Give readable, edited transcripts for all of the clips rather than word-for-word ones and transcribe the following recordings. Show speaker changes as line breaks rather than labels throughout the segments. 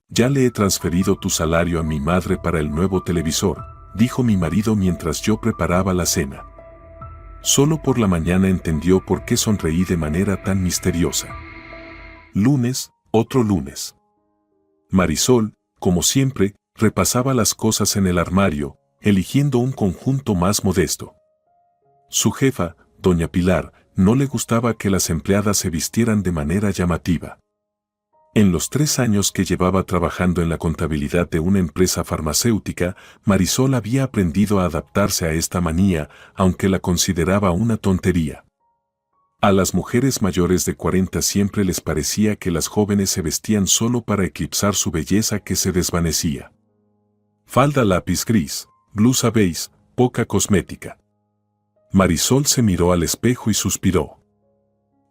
Ya le he transferido tu salario a mi madre para el nuevo televisor, dijo mi marido mientras yo preparaba la cena. Solo por la mañana entendió por qué sonreí de manera tan misteriosa. Lunes, otro lunes. Marisol, como siempre, repasaba las cosas en el armario, eligiendo un conjunto más modesto. Su jefa, doña Pilar, no le gustaba que las empleadas se vistieran de manera llamativa. En los 3 años que llevaba trabajando en la contabilidad de una empresa farmacéutica, Marisol había aprendido a adaptarse a esta manía, aunque la consideraba una tontería. A las mujeres mayores de 40 siempre les parecía que las jóvenes se vestían solo para eclipsar su belleza que se desvanecía. Falda lápiz gris, blusa beige, poca cosmética. Marisol se miró al espejo y suspiró.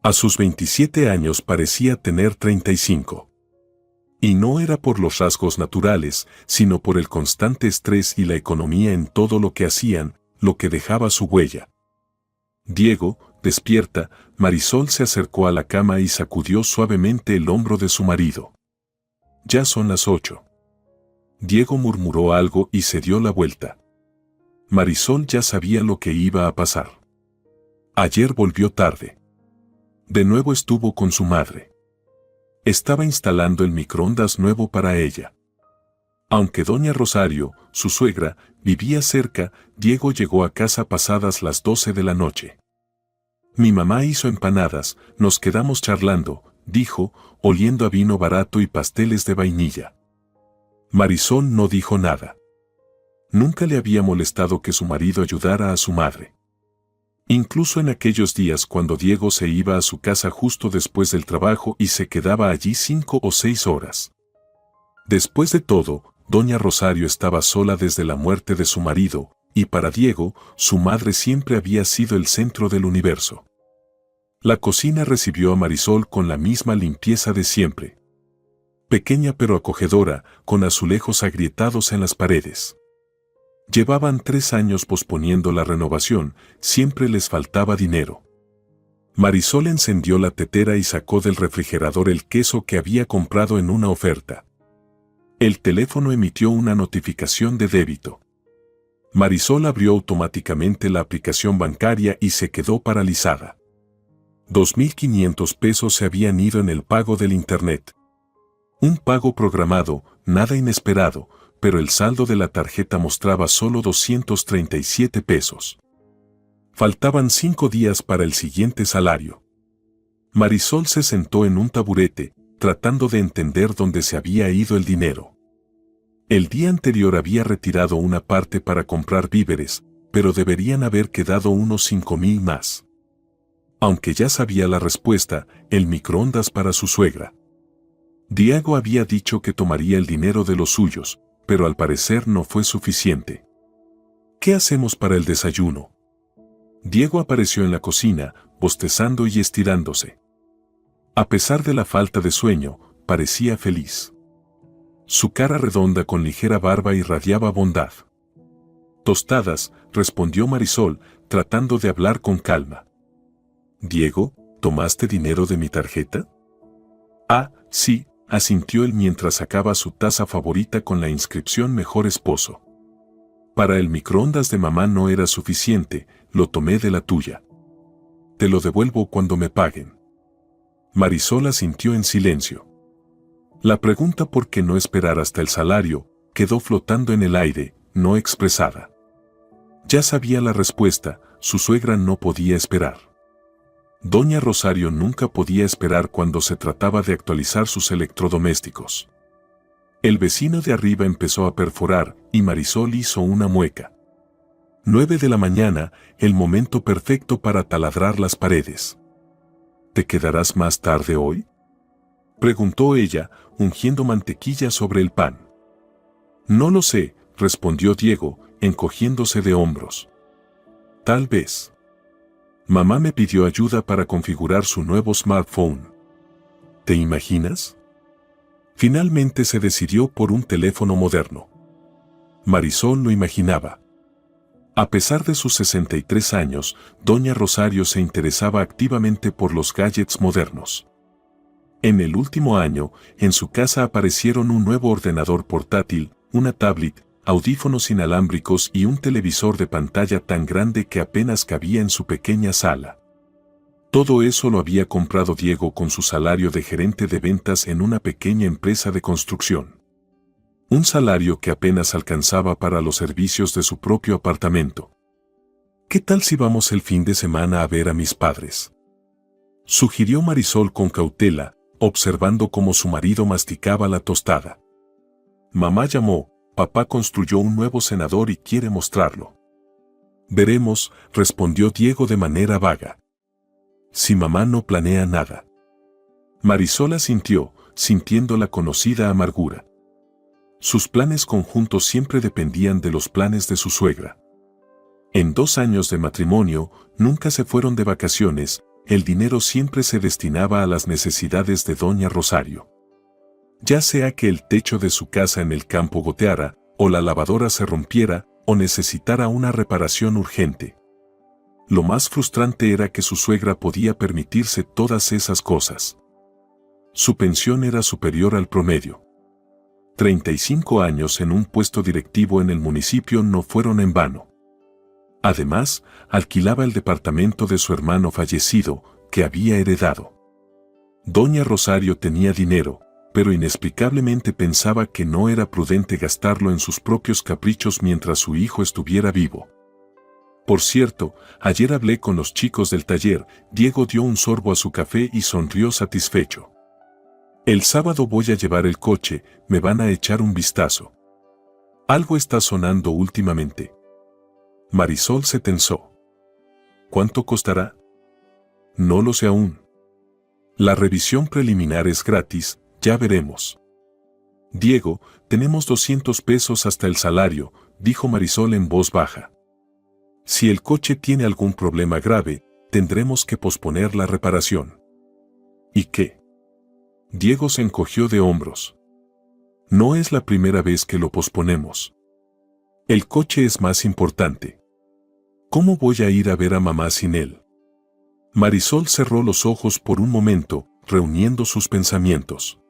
A sus 27 años parecía tener 35. Y no era por los rasgos naturales, sino por el constante estrés y la economía en todo lo que hacían, lo que dejaba su huella. Diego, despierta, Marisol se acercó a la cama y sacudió suavemente el hombro de su marido. Ya son las 8. Diego murmuró algo y se dio la vuelta. Marisol ya sabía lo que iba a pasar. Ayer volvió tarde. De nuevo estuvo con su madre. Estaba instalando el microondas nuevo para ella. Aunque doña Rosario, su suegra, vivía cerca, Diego llegó a casa pasadas las 12 de la noche. Mi mamá hizo empanadas, nos quedamos charlando, dijo, oliendo a vino barato y pasteles de vainilla. Marisol no dijo nada. Nunca le había molestado que su marido ayudara a su madre. Incluso en aquellos días cuando Diego se iba a su casa justo después del trabajo y se quedaba allí 5 o 6 horas. Después de todo, doña Rosario estaba sola desde la muerte de su marido, y para Diego, su madre siempre había sido el centro del universo. La cocina recibió a Marisol con la misma limpieza de siempre. Pequeña pero acogedora, con azulejos agrietados en las paredes. Llevaban 3 años posponiendo la renovación, siempre les faltaba dinero. Marisol encendió la tetera y sacó del refrigerador el queso que había comprado en una oferta. El teléfono emitió una notificación de débito. Marisol abrió automáticamente la aplicación bancaria y se quedó paralizada. 2.500 pesos se habían ido en el pago del internet. Un pago programado, nada inesperado, pero el saldo de la tarjeta mostraba solo 237 pesos. Faltaban 5 días para el siguiente salario. Marisol se sentó en un taburete, tratando de entender dónde se había ido el dinero. El día anterior había retirado una parte para comprar víveres, pero deberían haber quedado unos 5.000 más. Aunque ya sabía la respuesta, el microondas para su suegra. Diego había dicho que tomaría el dinero de los suyos, pero al parecer no fue suficiente. ¿Qué hacemos para el desayuno? Diego apareció en la cocina, bostezando y estirándose. A pesar de la falta de sueño, parecía feliz. Su cara redonda con ligera barba irradiaba bondad. Tostadas, respondió Marisol, tratando de hablar con calma. Diego, ¿tomaste dinero de mi tarjeta? Ah, sí, asintió él mientras sacaba su taza favorita con la inscripción Mejor Esposo. Para el microondas de mamá no era suficiente, lo tomé de la tuya. Te lo devuelvo cuando me paguen. Marisol asintió en silencio. La pregunta por qué no esperar hasta el salario quedó flotando en el aire, no expresada. Ya sabía la respuesta, su suegra no podía esperar. Doña Rosario nunca podía esperar cuando se trataba de actualizar sus electrodomésticos. El vecino de arriba empezó a perforar y Marisol hizo una mueca. 9 de la mañana, el momento perfecto para taladrar las paredes. ¿Te quedarás más tarde hoy?, preguntó ella, ungiendo mantequilla sobre el pan. No lo sé, respondió Diego, encogiéndose de hombros. Tal vez. Mamá me pidió ayuda para configurar su nuevo smartphone. ¿Te imaginas? Finalmente se decidió por un teléfono moderno. Marisol lo imaginaba. A pesar de sus 63 años, doña Rosario se interesaba activamente por los gadgets modernos. En el último año, en su casa aparecieron un nuevo ordenador portátil, una tablet, audífonos inalámbricos y un televisor de pantalla tan grande que apenas cabía en su pequeña sala. Todo eso lo había comprado Diego con su salario de gerente de ventas en una pequeña empresa de construcción. Un salario que apenas alcanzaba para los servicios de su propio apartamento. ¿Qué tal si vamos el fin de semana a ver a mis padres?, sugirió Marisol con cautela, observando cómo su marido masticaba la tostada. Mamá llamó, papá construyó un nuevo cenador y quiere mostrarlo. Veremos, respondió Diego de manera vaga. Si mamá no planea nada. Marisol asintió, sintiendo la conocida amargura. Sus planes conjuntos siempre dependían de los planes de su suegra. En 2 años de matrimonio, nunca se fueron de vacaciones, el dinero siempre se destinaba a las necesidades de doña Rosario. Ya sea que el techo de su casa en el campo goteara, o la lavadora se rompiera, o necesitara una reparación urgente. Lo más frustrante era que su suegra podía permitirse todas esas cosas. Su pensión era superior al promedio. 35 años en un puesto directivo en el municipio no fueron en vano. Además, alquilaba el departamento de su hermano fallecido, que había heredado. Doña Rosario tenía dinero, pero inexplicablemente pensaba que no era prudente gastarlo en sus propios caprichos mientras su hijo estuviera vivo. Por cierto, ayer hablé con los chicos del taller, Diego dio un sorbo a su café y sonrió satisfecho. El sábado voy a llevar el coche, me van a echar un vistazo. Algo está sonando últimamente. Marisol se tensó. ¿Cuánto costará? No lo sé aún. La revisión preliminar es gratis, ya veremos. Diego, tenemos 200 pesos hasta el salario, dijo Marisol en voz baja. Si el coche tiene algún problema grave, tendremos que posponer la reparación. ¿Y qué? Diego se encogió de hombros. No es la primera vez que lo posponemos. El coche es más importante. ¿Cómo voy a ir a ver a mamá sin él? Marisol cerró los ojos por un momento, reuniendo sus pensamientos.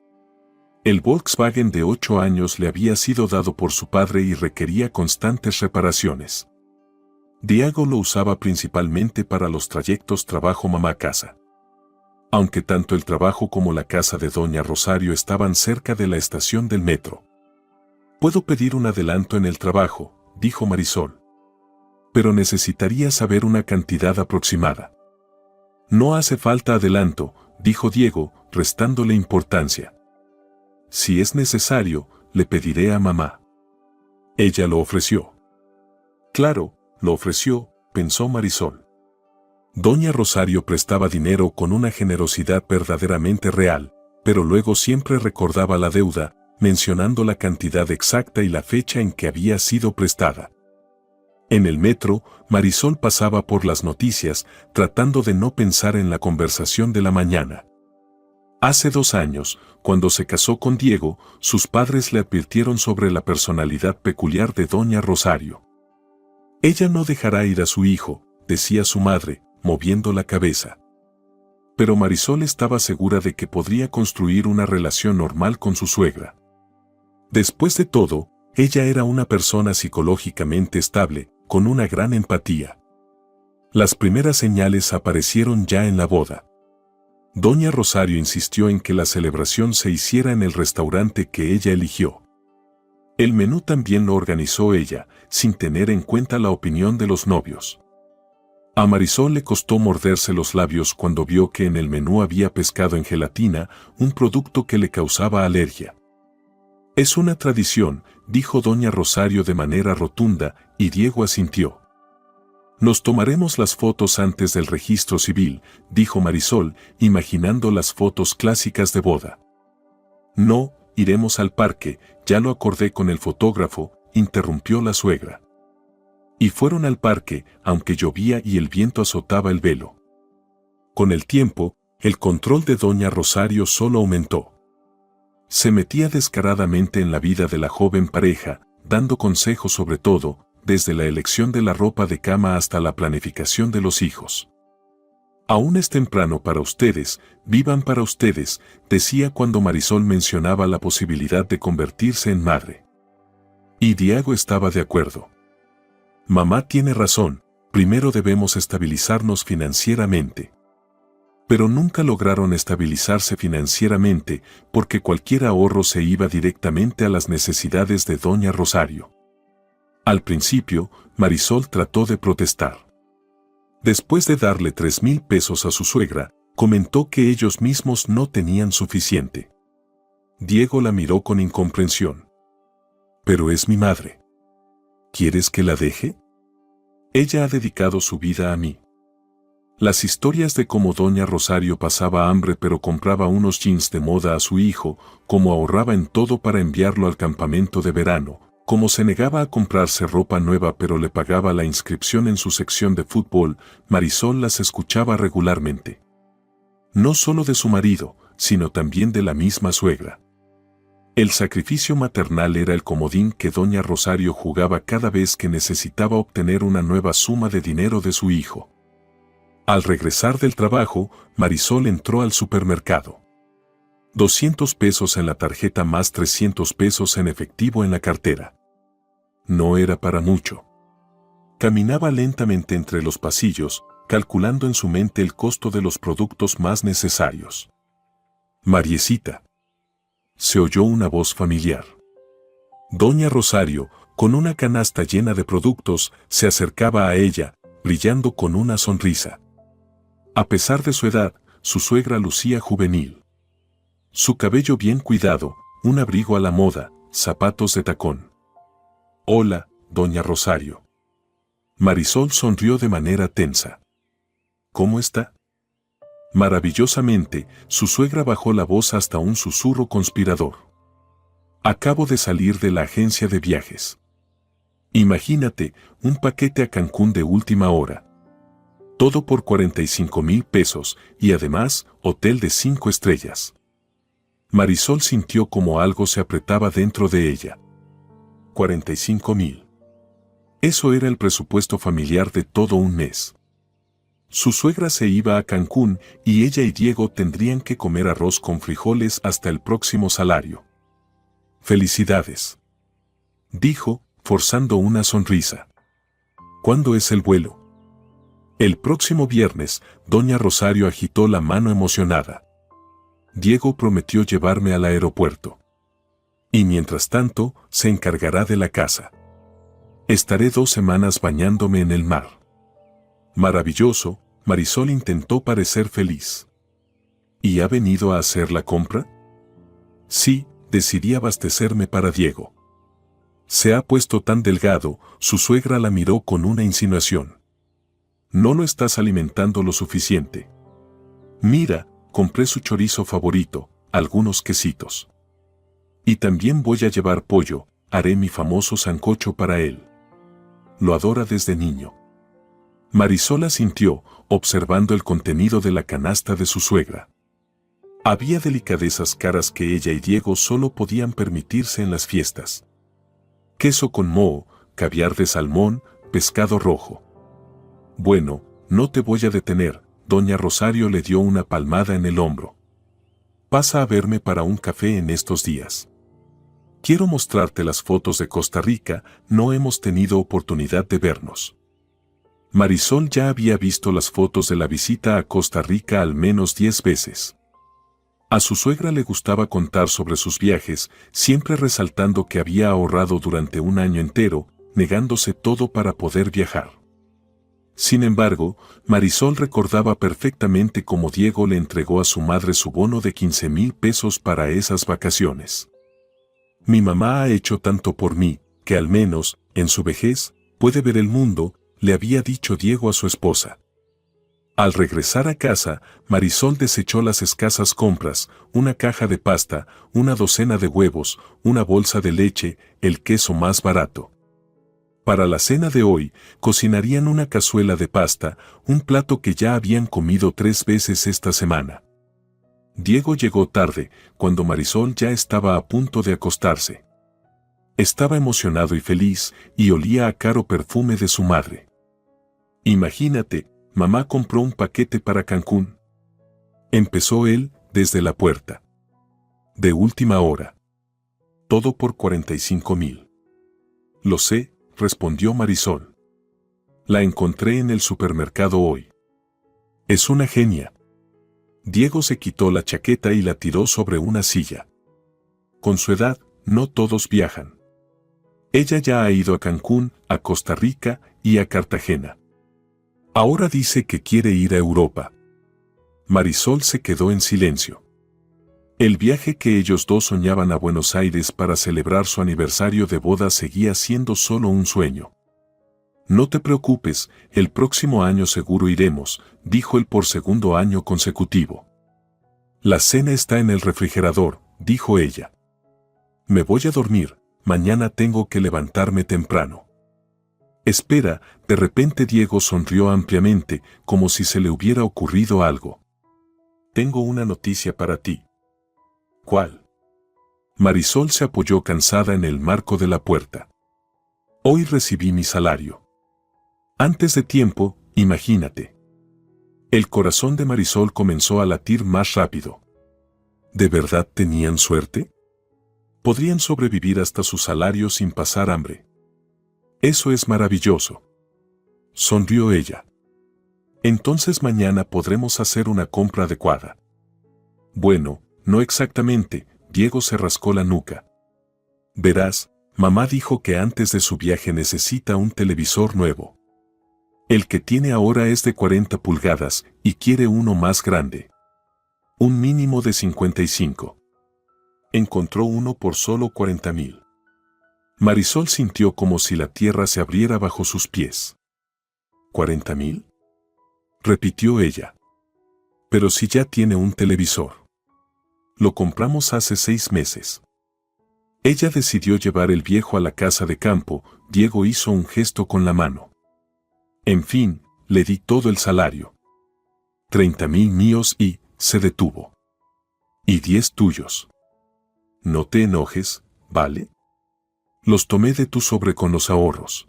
El Volkswagen de 8 años le había sido dado por su padre y requería constantes reparaciones. Diego lo usaba principalmente para los trayectos trabajo-mamá-casa. Aunque tanto el trabajo como la casa de doña Rosario estaban cerca de la estación del metro. «Puedo pedir un adelanto en el trabajo», dijo Marisol. «Pero necesitaría saber una cantidad aproximada». «No hace falta adelanto», dijo Diego, restándole importancia. «Si es necesario, le pediré a mamá». Ella lo ofreció. Claro, lo ofreció, pensó Marisol. Doña Rosario prestaba dinero con una generosidad verdaderamente real, pero luego siempre recordaba la deuda, mencionando la cantidad exacta y la fecha en que había sido prestada. En el metro, Marisol pasaba por las noticias, tratando de no pensar en la conversación de la mañana. Hace 2 años, cuando se casó con Diego, sus padres le advirtieron sobre la personalidad peculiar de doña Rosario. Ella no dejará ir a su hijo, decía su madre, moviendo la cabeza. Pero Marisol estaba segura de que podría construir una relación normal con su suegra. Después de todo, ella era una persona psicológicamente estable, con una gran empatía. Las primeras señales aparecieron ya en la boda. Doña Rosario insistió en que la celebración se hiciera en el restaurante que ella eligió. El menú también lo organizó ella, sin tener en cuenta la opinión de los novios. A Marisol le costó morderse los labios cuando vio que en el menú había pescado en gelatina, un producto que le causaba alergia. «Es una tradición», dijo doña Rosario de manera rotunda, y Diego asintió. «Nos tomaremos las fotos antes del registro civil», dijo Marisol, imaginando las fotos clásicas de boda. «No, iremos al parque, ya lo acordé con el fotógrafo», interrumpió la suegra. Y fueron al parque, aunque llovía y el viento azotaba el velo. Con el tiempo, el control de doña Rosario solo aumentó. Se metía descaradamente en la vida de la joven pareja, dando consejos sobre todo, desde la elección de la ropa de cama hasta la planificación de los hijos. Aún es temprano para ustedes, vivan para ustedes, decía cuando Marisol mencionaba la posibilidad de convertirse en madre. Y Diego estaba de acuerdo. Mamá tiene razón, primero debemos estabilizarnos financieramente. Pero nunca lograron estabilizarse financieramente porque cualquier ahorro se iba directamente a las necesidades de doña Rosario. Al principio, Marisol trató de protestar. Después de darle 3,000 pesos a su suegra, comentó que ellos mismos no tenían suficiente. Diego la miró con incomprensión. Pero es mi madre. ¿Quieres que la deje? Ella ha dedicado su vida a mí. Las historias de cómo doña Rosario pasaba hambre pero compraba unos jeans de moda a su hijo, cómo ahorraba en todo para enviarlo al campamento de verano, cómo se negaba a comprarse ropa nueva pero le pagaba la inscripción en su sección de fútbol, Marisol las escuchaba regularmente. No solo de su marido, sino también de la misma suegra. El sacrificio maternal era el comodín que doña Rosario jugaba cada vez que necesitaba obtener una nueva suma de dinero de su hijo. Al regresar del trabajo, Marisol entró al supermercado. 200 pesos en la tarjeta más 300 pesos en efectivo en la cartera. No era para mucho. Caminaba lentamente entre los pasillos, calculando en su mente el costo de los productos más necesarios. Mariecita. Se oyó una voz familiar. Doña Rosario, con una canasta llena de productos, se acercaba a ella, brillando con una sonrisa. A pesar de su edad, su suegra lucía juvenil. Su cabello bien cuidado, un abrigo a la moda, zapatos de tacón. Hola, doña Rosario. Marisol sonrió de manera tensa. ¿Cómo está? Maravillosamente, su suegra bajó la voz hasta un susurro conspirador. Acabo de salir de la agencia de viajes. Imagínate, un paquete a Cancún de última hora. Todo por 45,000 pesos y además, hotel de 5 estrellas. Marisol sintió como algo se apretaba dentro de ella. 45,000. Eso era el presupuesto familiar de todo un mes. Su suegra se iba a Cancún y ella y Diego tendrían que comer arroz con frijoles hasta el próximo salario. Felicidades, dijo, forzando una sonrisa. ¿Cuándo es el vuelo? El próximo viernes, doña Rosario agitó la mano emocionada. Diego prometió llevarme al aeropuerto. Y mientras tanto, se encargará de la casa. Estaré 2 semanas bañándome en el mar. Maravilloso, Marisol intentó parecer feliz. ¿Y ha venido a hacer la compra? Sí, decidí abastecerme para Diego. Se ha puesto tan delgado, su suegra la miró con una insinuación. No lo estás alimentando lo suficiente. Mira, compré su chorizo favorito, algunos quesitos. Y también voy a llevar pollo, haré mi famoso sancocho para él. Lo adora desde niño. Marisol asintió, observando el contenido de la canasta de su suegra. Había delicadezas caras que ella y Diego solo podían permitirse en las fiestas. Queso con moho, caviar de salmón, pescado rojo. Bueno, no te voy a detener, doña Rosario le dio una palmada en el hombro. Pasa a verme para un café en estos días. Quiero mostrarte las fotos de Costa Rica, no hemos tenido oportunidad de vernos. Marisol ya había visto las fotos de la visita a Costa Rica al menos 10 veces. A su suegra le gustaba contar sobre sus viajes, siempre resaltando que había ahorrado durante un año entero, negándose todo para poder viajar. Sin embargo, Marisol recordaba perfectamente cómo Diego le entregó a su madre su bono de 15,000 pesos para esas vacaciones. Mi mamá ha hecho tanto por mí, que al menos, en su vejez, puede ver el mundo, le había dicho Diego a su esposa. Al regresar a casa, Marisol desechó las escasas compras, una caja de pasta, una docena de huevos, una bolsa de leche, el queso más barato. Para la cena de hoy, cocinarían una cazuela de pasta, un plato que ya habían comido 3 veces esta semana. Diego llegó tarde, cuando Marisol ya estaba a punto de acostarse. Estaba emocionado y feliz, y olía a caro perfume de su madre. Imagínate, mamá compró un paquete para Cancún. Empezó él desde la puerta. De última hora. Todo por 45,000. Lo sé, respondió Marisol. La encontré en el supermercado hoy. Es una genia. Diego se quitó la chaqueta y la tiró sobre una silla. Con su edad, no todos viajan. Ella ya ha ido a Cancún, a Costa Rica y a Cartagena. Ahora dice que quiere ir a Europa. Marisol se quedó en silencio. El viaje que ellos dos soñaban a Buenos Aires para celebrar su aniversario de boda seguía siendo solo un sueño. No te preocupes, el próximo año seguro iremos, dijo él por segundo año consecutivo. La cena está en el refrigerador, dijo ella. Me voy a dormir, mañana tengo que levantarme temprano. Espera, de repente Diego sonrió ampliamente, como si se le hubiera ocurrido algo. Tengo una noticia para ti. ¿Cuál? Marisol se apoyó cansada en el marco de la puerta. Hoy recibí mi salario. Antes de tiempo, imagínate. El corazón de Marisol comenzó a latir más rápido. ¿De verdad tenían suerte? Podrían sobrevivir hasta su salario sin pasar hambre. Eso es maravilloso. Sonrió ella. Entonces mañana podremos hacer una compra adecuada. Bueno, no exactamente, Diego se rascó la nuca. Verás, mamá dijo que antes de su viaje necesita un televisor nuevo. El que tiene ahora es de 40 pulgadas y quiere uno más grande. Un mínimo de 55. Encontró uno por solo 40,000. Marisol sintió como si la tierra se abriera bajo sus pies. ¿40,000? Repitió ella. Pero si ya tiene un televisor. Lo compramos hace 6 meses. Ella decidió llevar el viejo a la casa de campo. Diego hizo un gesto con la mano. En fin, le di todo el salario. 30,000 míos y, se detuvo. Y 10 tuyos. No te enojes, ¿vale? Los tomé de tu sobre con los ahorros.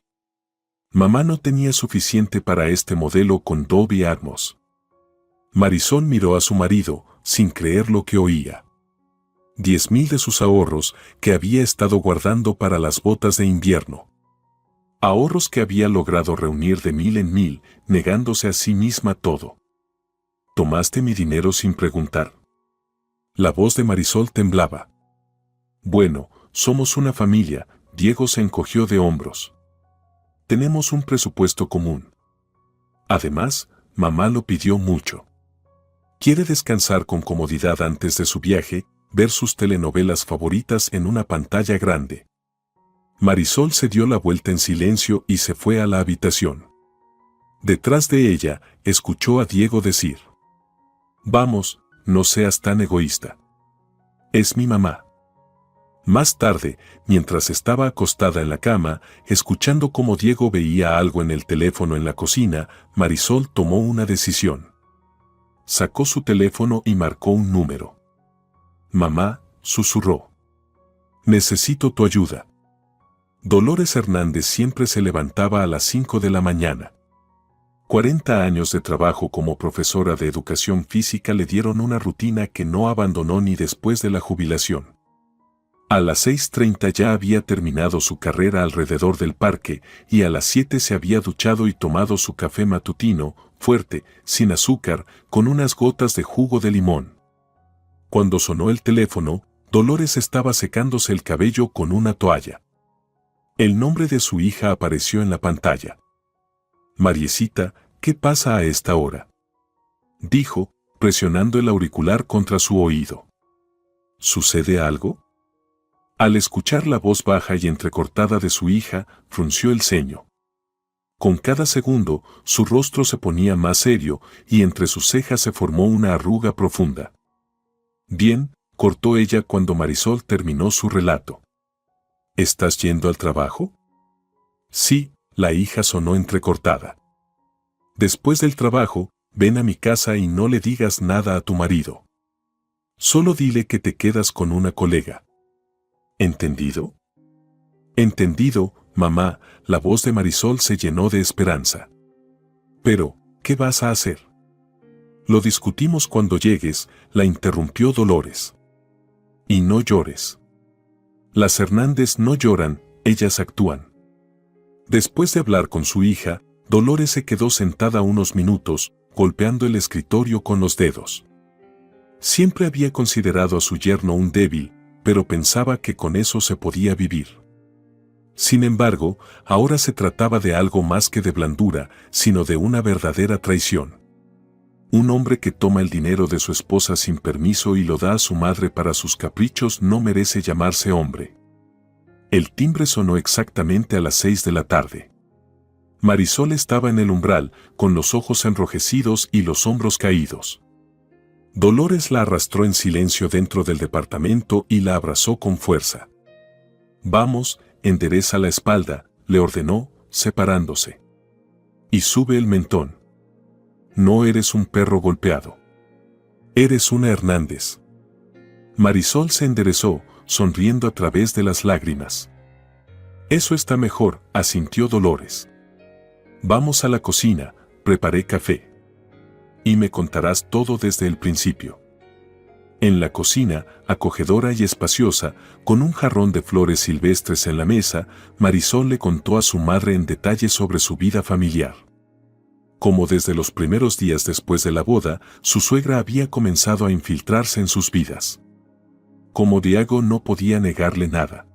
Mamá no tenía suficiente para este modelo con Dolby Atmos. Marisol miró a su marido, sin creer lo que oía. 10,000 de sus ahorros que había estado guardando para las botas de invierno. Ahorros que había logrado reunir de 1,000 en 1,000, negándose a sí misma todo. ¿Tomaste mi dinero sin preguntar? La voz de Marisol temblaba. Bueno, somos una familia, Diego se encogió de hombros. Tenemos un presupuesto común. Además, mamá lo pidió mucho. Quiere descansar con comodidad antes de su viaje, ver sus telenovelas favoritas en una pantalla grande. Marisol se dio la vuelta en silencio y se fue a la habitación. Detrás de ella, escuchó a Diego decir: Vamos, no seas tan egoísta. Es mi mamá. Más tarde, mientras estaba acostada en la cama, escuchando cómo Diego veía algo en el teléfono en la cocina, Marisol tomó una decisión. Sacó su teléfono y marcó un número. Mamá, susurró. Necesito tu ayuda. Dolores Hernández siempre se levantaba a las 5 de la mañana. 40 años de trabajo como profesora de educación física le dieron una rutina que no abandonó ni después de la jubilación. A las 6:30 ya había terminado su carrera alrededor del parque y a las 7 se había duchado y tomado su café matutino, fuerte, sin azúcar, con unas gotas de jugo de limón. Cuando sonó el teléfono, Dolores estaba secándose el cabello con una toalla. El nombre de su hija apareció en la pantalla. Mariecita, ¿qué pasa a esta hora?, dijo, presionando el auricular contra su oído. ¿Sucede algo? Al escuchar la voz baja y entrecortada de su hija, frunció el ceño. Con cada segundo, su rostro se ponía más serio y entre sus cejas se formó una arruga profunda. Bien, cortó ella cuando Marisol terminó su relato. ¿Estás yendo al trabajo? Sí, la hija sonó entrecortada. Después del trabajo, ven a mi casa y no le digas nada a tu marido. Solo dile que te quedas con una colega. ¿Entendido? Entendido, mamá, la voz de Marisol se llenó de esperanza. Pero, ¿qué vas a hacer? Lo discutimos cuando llegues, la interrumpió Dolores. Y no llores. Las Hernández no lloran, ellas actúan. Después de hablar con su hija, Dolores se quedó sentada unos minutos, golpeando el escritorio con los dedos. Siempre había considerado a su yerno un débil, pero pensaba que con eso se podía vivir. Sin embargo, ahora se trataba de algo más que de blandura, sino de una verdadera traición. Un hombre que toma el dinero de su esposa sin permiso y lo da a su madre para sus caprichos no merece llamarse hombre. El timbre sonó exactamente a las 6 de la tarde. Marisol estaba en el umbral, con los ojos enrojecidos y los hombros caídos. Dolores la arrastró en silencio dentro del departamento y la abrazó con fuerza. «Vamos, endereza la espalda», le ordenó, separándose. «Y sube el mentón. No eres un perro golpeado. Eres una Hernández». Marisol se enderezó, sonriendo a través de las lágrimas. «Eso está mejor», asintió Dolores. «Vamos a la cocina, preparé café. Y me contarás todo desde el principio». En la cocina, acogedora y espaciosa, con un jarrón de flores silvestres en la mesa, Marisol le contó a su madre en detalle sobre su vida familiar. Como desde los primeros días después de la boda, su suegra había comenzado a infiltrarse en sus vidas. Como Diego no podía negarle nada.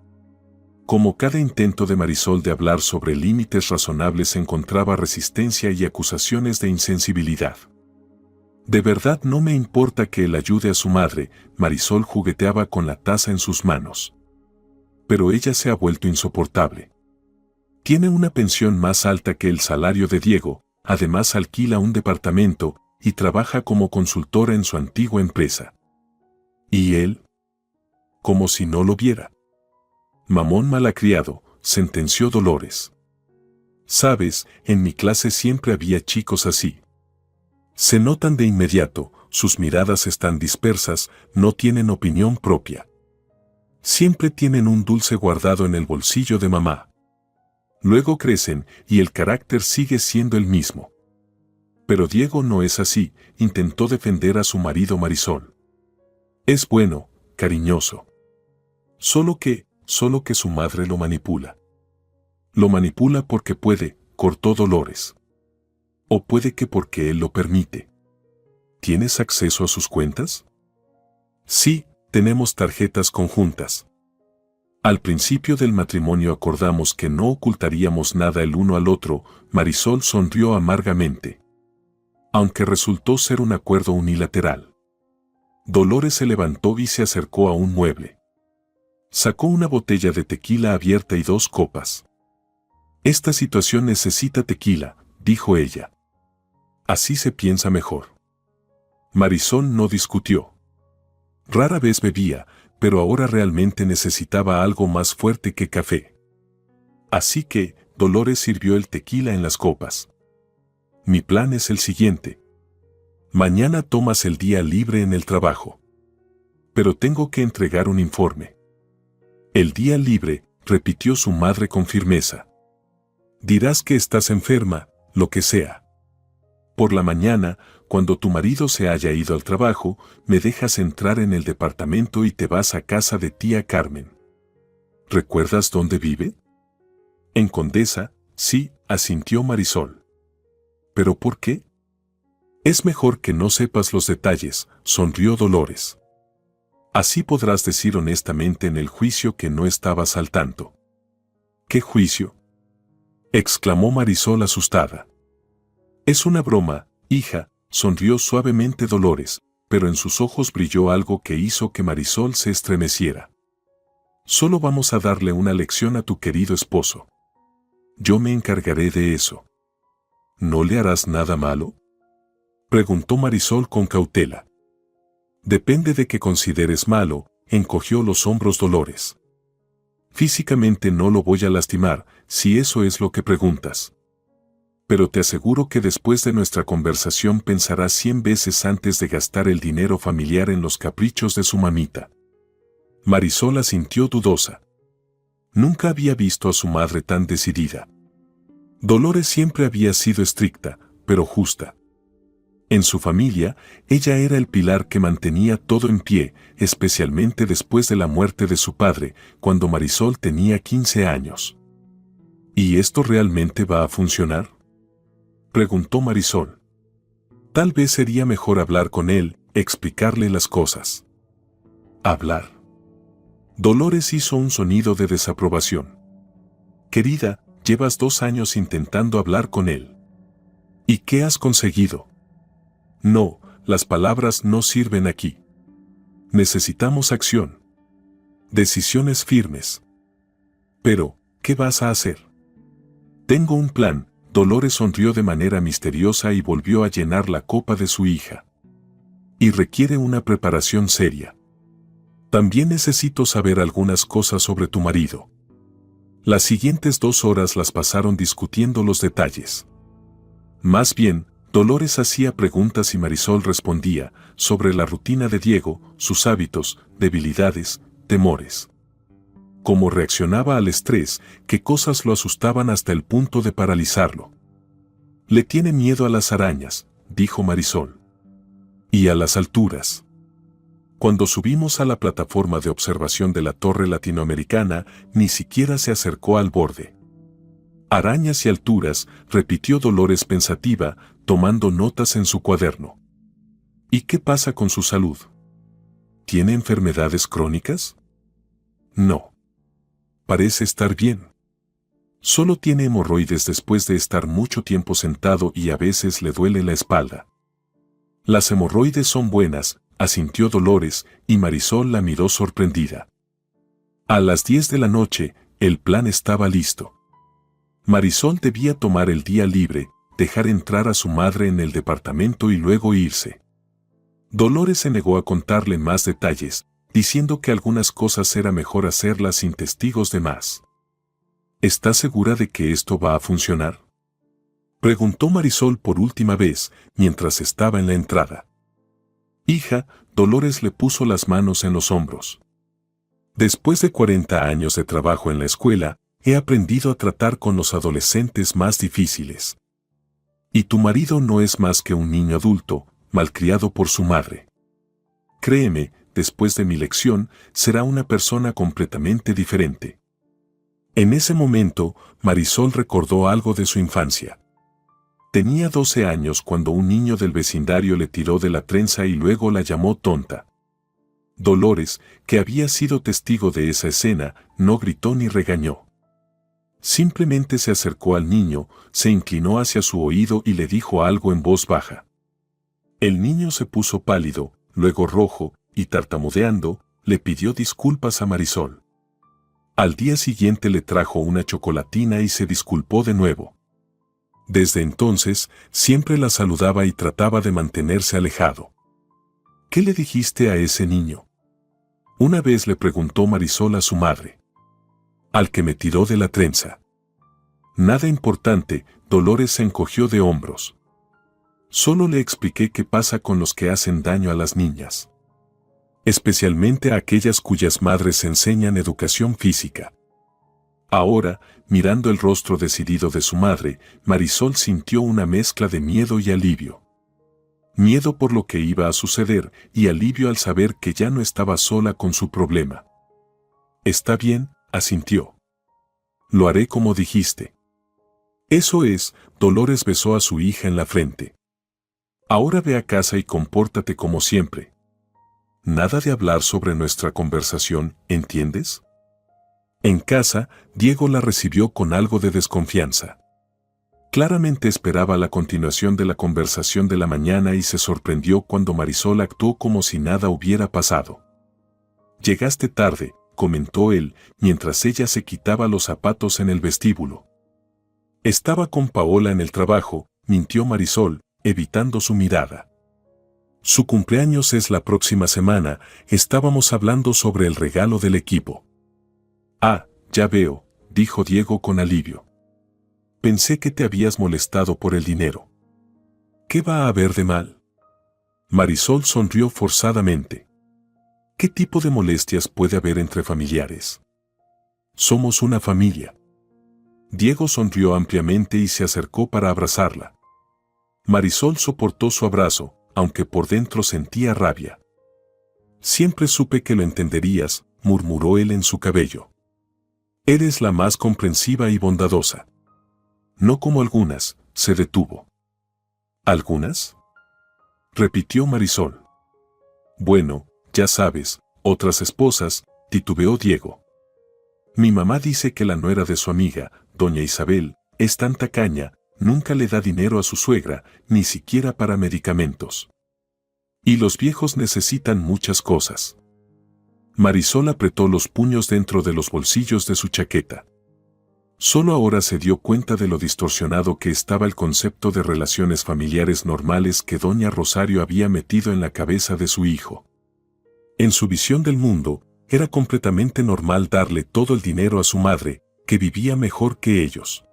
Como cada intento de Marisol de hablar sobre límites razonables encontraba resistencia y acusaciones de insensibilidad. «De verdad no me importa que él ayude a su madre», Marisol jugueteaba con la taza en sus manos. Pero ella se ha vuelto insoportable. Tiene una pensión más alta que el salario de Diego, además alquila un departamento y trabaja como consultora en su antigua empresa. ¿Y él? Como si no lo viera. «Mamón malacriado», sentenció Dolores. «Sabes, en mi clase siempre había chicos así. Se notan de inmediato, sus miradas están dispersas, no tienen opinión propia. Siempre tienen un dulce guardado en el bolsillo de mamá. Luego crecen y el carácter sigue siendo el mismo». Pero Diego no es así, intentó defender a su marido Marisol. «Es bueno, cariñoso. Solo que su madre lo manipula». «Lo manipula porque puede», cortó Dolores. «O puede que porque él lo permite». «¿Tienes acceso a sus cuentas?» «Sí, tenemos tarjetas conjuntas. Al principio del matrimonio acordamos que no ocultaríamos nada el uno al otro», Marisol sonrió amargamente. Aunque resultó ser un acuerdo unilateral. Dolores se levantó y se acercó a un mueble. Sacó una botella de tequila abierta y 2 copas. «Esta situación necesita tequila», dijo ella. «Así se piensa mejor». Marisol no discutió. Rara vez bebía, pero ahora realmente necesitaba algo más fuerte que café. Así que, Dolores sirvió el tequila en las copas. «Mi plan es el siguiente. Mañana tomas el día libre en el trabajo. Pero tengo que entregar un informe». «El día libre», repitió su madre con firmeza. «Dirás que estás enferma, lo que sea. Por la mañana, cuando tu marido se haya ido al trabajo, me dejas entrar en el departamento y te vas a casa de tía Carmen». «¿Recuerdas dónde vive?» «En Condesa», sí, asintió Marisol. «¿Pero por qué?» «Es mejor que no sepas los detalles», sonrió Dolores. «Así podrás decir honestamente en el juicio que no estabas al tanto». «¿Qué juicio?», exclamó Marisol asustada. «Es una broma, hija», sonrió suavemente Dolores, pero en sus ojos brilló algo que hizo que Marisol se estremeciera. «Solo vamos a darle una lección a tu querido esposo. Yo me encargaré de eso». «¿No le harás nada malo?», preguntó Marisol con cautela. «Depende de qué consideres malo», encogió los hombros Dolores. «Físicamente no lo voy a lastimar, si eso es lo que preguntas. Pero te aseguro que después de nuestra conversación pensará 100 veces antes de gastar el dinero familiar en los caprichos de su mamita». Marisol asintió dudosa. Nunca había visto a su madre tan decidida. Dolores siempre había sido estricta, pero justa. En su familia, ella era el pilar que mantenía todo en pie, especialmente después de la muerte de su padre, cuando Marisol tenía 15 años. ¿Y esto realmente va a funcionar?, preguntó Marisol. Tal vez sería mejor hablar con él, explicarle las cosas. Hablar. Dolores hizo un sonido de desaprobación. Querida, llevas 2 años intentando hablar con él. ¿Y qué has conseguido? No, las palabras no sirven aquí. Necesitamos acción. Decisiones firmes. Pero, ¿qué vas a hacer? Tengo un plan. Dolores sonrió de manera misteriosa y volvió a llenar la copa de su hija. Y requiere una preparación seria. También necesito saber algunas cosas sobre tu marido. Las siguientes 2 horas las pasaron discutiendo los detalles. Más bien, Dolores hacía preguntas y Marisol respondía sobre la rutina de Diego, sus hábitos, debilidades, temores. Cómo reaccionaba al estrés, qué cosas lo asustaban hasta el punto de paralizarlo. Le tiene miedo a las arañas, dijo Marisol. Y a las alturas. Cuando subimos a la plataforma de observación de la Torre Latinoamericana, ni siquiera se acercó al borde. Arañas y alturas, repitió Dolores pensativa, tomando notas en su cuaderno. ¿Y qué pasa con su salud? ¿Tiene enfermedades crónicas? No. Parece estar bien. Solo tiene hemorroides después de estar mucho tiempo sentado y a veces le duele la espalda. Las hemorroides son buenas, asintió Dolores, y Marisol la miró sorprendida. A las 10 de la noche, el plan estaba listo. Marisol debía tomar el día libre, dejar entrar a su madre en el departamento y luego irse. Dolores se negó a contarle más detalles, diciendo que algunas cosas era mejor hacerlas sin testigos de más. ¿Estás segura de que esto va a funcionar?, preguntó Marisol por última vez, mientras estaba en la entrada. Hija, Dolores le puso las manos en los hombros. Después de 40 años de trabajo en la escuela, he aprendido a tratar con los adolescentes más difíciles. Y tu marido no es más que un niño adulto, malcriado por su madre. Créeme, después de mi lección, será una persona completamente diferente. En ese momento, Marisol recordó algo de su infancia. Tenía 12 años cuando un niño del vecindario le tiró de la trenza y luego la llamó tonta. Dolores, que había sido testigo de esa escena, no gritó ni regañó. Simplemente se acercó al niño, se inclinó hacia su oído y le dijo algo en voz baja. El niño se puso pálido, luego rojo, y tartamudeando, le pidió disculpas a Marisol. Al día siguiente le trajo una chocolatina y se disculpó de nuevo. Desde entonces, siempre la saludaba y trataba de mantenerse alejado. ¿Qué le dijiste a ese niño?, una vez le preguntó Marisol a su madre. Al que me tiró de la trenza. Nada importante, Dolores se encogió de hombros. Solo le expliqué qué pasa con los que hacen daño a las niñas. Especialmente a aquellas cuyas madres enseñan educación física. Ahora, mirando el rostro decidido de su madre, Marisol sintió una mezcla de miedo y alivio. Miedo por lo que iba a suceder y alivio al saber que ya no estaba sola con su problema. Está bien, asintió. Lo haré como dijiste. Eso es, Dolores besó a su hija en la frente. Ahora ve a casa y compórtate como siempre. Nada de hablar sobre nuestra conversación, ¿entiendes? En casa, Diego la recibió con algo de desconfianza. Claramente esperaba la continuación de la conversación de la mañana y se sorprendió cuando Marisol actuó como si nada hubiera pasado. Llegaste tarde, comentó él, mientras ella se quitaba los zapatos en el vestíbulo. Estaba con Paola en el trabajo, mintió Marisol, evitando su mirada. Su cumpleaños es la próxima semana, estábamos hablando sobre el regalo del equipo. Ah, ya veo, dijo Diego con alivio. Pensé que te habías molestado por el dinero. ¿Qué va a haber de mal? Marisol sonrió forzadamente. ¿Qué tipo de molestias puede haber entre familiares? Somos una familia. Diego sonrió ampliamente y se acercó para abrazarla. Marisol soportó su abrazo, aunque por dentro sentía rabia. Siempre supe que lo entenderías, murmuró él en su cabello. Eres la más comprensiva y bondadosa. No como algunas, se detuvo. ¿Algunas? Repitió Marisol. Bueno, ya sabes, otras esposas, titubeó Diego. Mi mamá dice que la nuera de su amiga, doña Isabel, es tan tacaña, nunca le da dinero a su suegra, ni siquiera para medicamentos. Y los viejos necesitan muchas cosas. Marisol apretó los puños dentro de los bolsillos de su chaqueta. Solo ahora se dio cuenta de lo distorsionado que estaba el concepto de relaciones familiares normales que doña Rosario había metido en la cabeza de su hijo. En su visión del mundo, era completamente normal darle todo el dinero a su madre, que vivía mejor que ellos.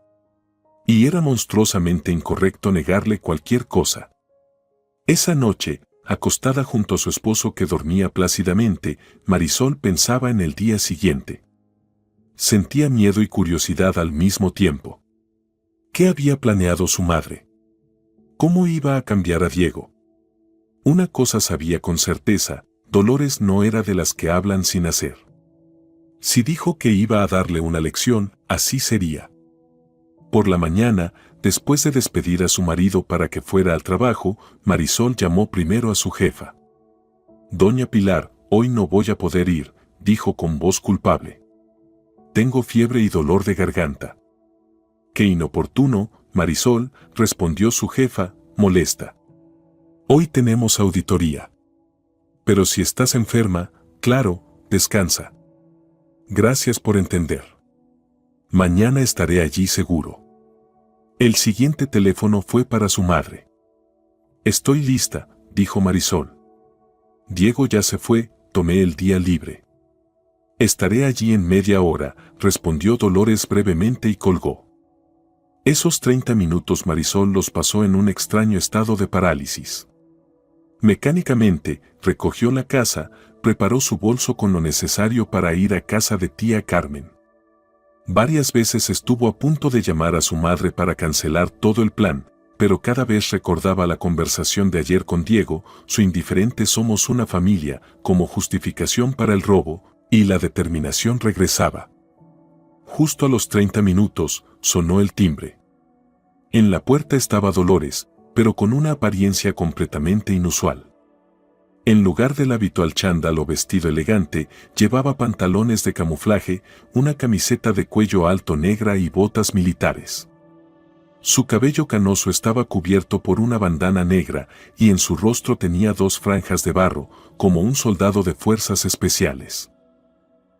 Y era monstruosamente incorrecto negarle cualquier cosa. Esa noche, acostada junto a su esposo que dormía plácidamente, Marisol pensaba en el día siguiente. Sentía miedo y curiosidad al mismo tiempo. ¿Qué había planeado su madre? ¿Cómo iba a cambiar a Diego? Una cosa sabía con certeza, Dolores no era de las que hablan sin hacer. Si dijo que iba a darle una lección, así sería. Por la mañana, después de despedir a su marido para que fuera al trabajo, Marisol llamó primero a su jefa. Doña Pilar, hoy no voy a poder ir, dijo con voz culpable. Tengo fiebre y dolor de garganta. Qué inoportuno, Marisol, respondió su jefa, molesta. Hoy tenemos auditoría. Pero si estás enferma, claro, descansa. Gracias por entender. Mañana estaré allí seguro. El siguiente teléfono fue para su madre. Estoy lista, dijo Marisol. Diego ya se fue, tomé el día libre. Estaré allí en media hora, respondió Dolores brevemente y colgó. Esos 30 minutos Marisol los pasó en un extraño estado de parálisis. Mecánicamente, recogió la casa, preparó su bolso con lo necesario para ir a casa de tía Carmen. Varias veces estuvo a punto de llamar a su madre para cancelar todo el plan, pero cada vez recordaba la conversación de ayer con Diego, su indiferente somos una familia, como justificación para el robo, y la determinación regresaba. Justo a los 30 minutos, sonó el timbre. En la puerta estaba Dolores, pero con una apariencia completamente inusual. En lugar del habitual chándal o vestido elegante, llevaba pantalones de camuflaje, una camiseta de cuello alto negra y botas militares. Su cabello canoso estaba cubierto por una bandana negra y en su rostro tenía 2 franjas de barro, como un soldado de fuerzas especiales.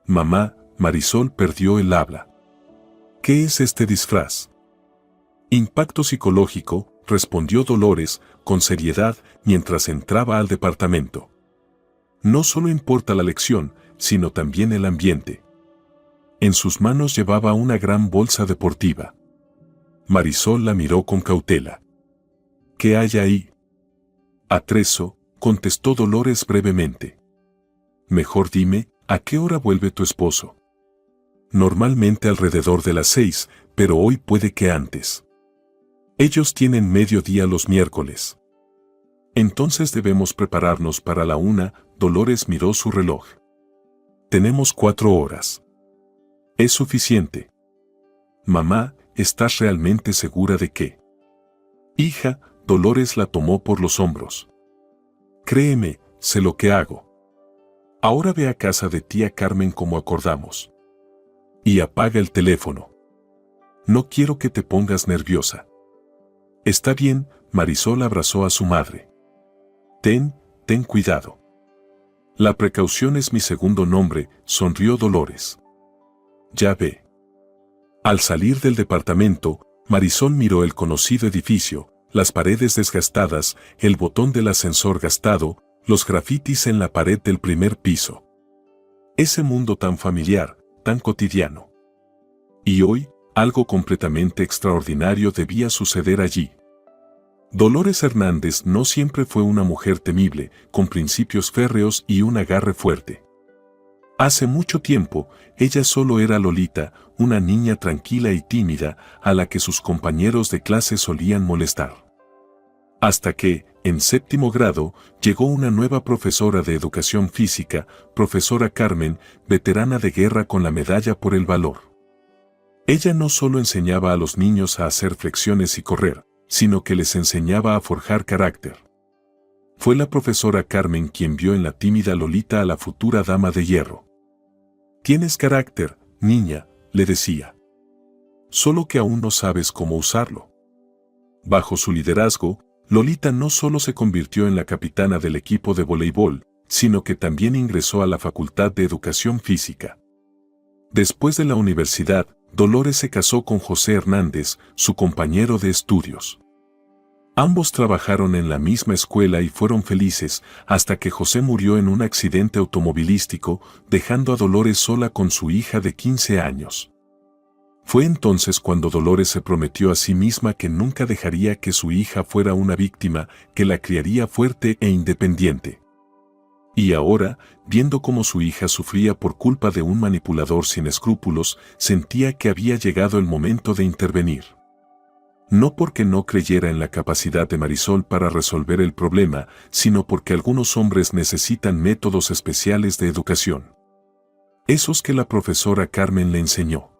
Mamá, Marisol perdió el habla. ¿Qué es este disfraz? Impacto psicológico, respondió Dolores, con seriedad, mientras entraba al departamento. No solo importa la lección, sino también el ambiente. En sus manos llevaba una gran bolsa deportiva. Marisol la miró con cautela. ¿Qué hay ahí? Atrezo, contestó Dolores brevemente. Mejor dime, ¿a qué hora vuelve tu esposo? Normalmente alrededor de las 6, pero hoy puede que antes. Ellos tienen mediodía los miércoles. Entonces debemos prepararnos para la 1, Dolores miró su reloj. Tenemos 4 horas. Es suficiente. Mamá, ¿estás realmente segura de qué? Hija, Dolores la tomó por los hombros. Créeme, sé lo que hago. Ahora ve a casa de tía Carmen como acordamos. Y apaga el teléfono. No quiero que te pongas nerviosa. Está bien, Marisol abrazó a su madre. Ten cuidado. La precaución es mi segundo nombre, sonrió Dolores. Ya ve. Al salir del departamento, Marisol miró el conocido edificio, las paredes desgastadas, el botón del ascensor gastado, los grafitis en la pared del primer piso. Ese mundo tan familiar, tan cotidiano. Y hoy, algo completamente extraordinario debía suceder allí. Dolores Hernández no siempre fue una mujer temible, con principios férreos y un agarre fuerte. Hace mucho tiempo, ella solo era Lolita, una niña tranquila y tímida, a la que sus compañeros de clase solían molestar. Hasta que, en séptimo grado, llegó una nueva profesora de educación física, profesora Carmen, veterana de guerra con la medalla por el valor. Ella no solo enseñaba a los niños a hacer flexiones y correr, sino que les enseñaba a forjar carácter. Fue la profesora Carmen quien vio en la tímida Lolita a la futura dama de hierro. «Tienes carácter, niña», le decía. «Solo que aún no sabes cómo usarlo». Bajo su liderazgo, Lolita no solo se convirtió en la capitana del equipo de voleibol, sino que también ingresó a la Facultad de Educación Física. Después de la universidad, Dolores se casó con José Hernández, su compañero de estudios. Ambos trabajaron en la misma escuela y fueron felices hasta que José murió en un accidente automovilístico, dejando a Dolores sola con su hija de 15 años. Fue entonces cuando Dolores se prometió a sí misma que nunca dejaría que su hija fuera una víctima, que la criaría fuerte e independiente. Y ahora, viendo cómo su hija sufría por culpa de un manipulador sin escrúpulos, sentía que había llegado el momento de intervenir. No porque no creyera en la capacidad de Marisol para resolver el problema, sino porque algunos hombres necesitan métodos especiales de educación. Esos que la profesora Carmen le enseñó.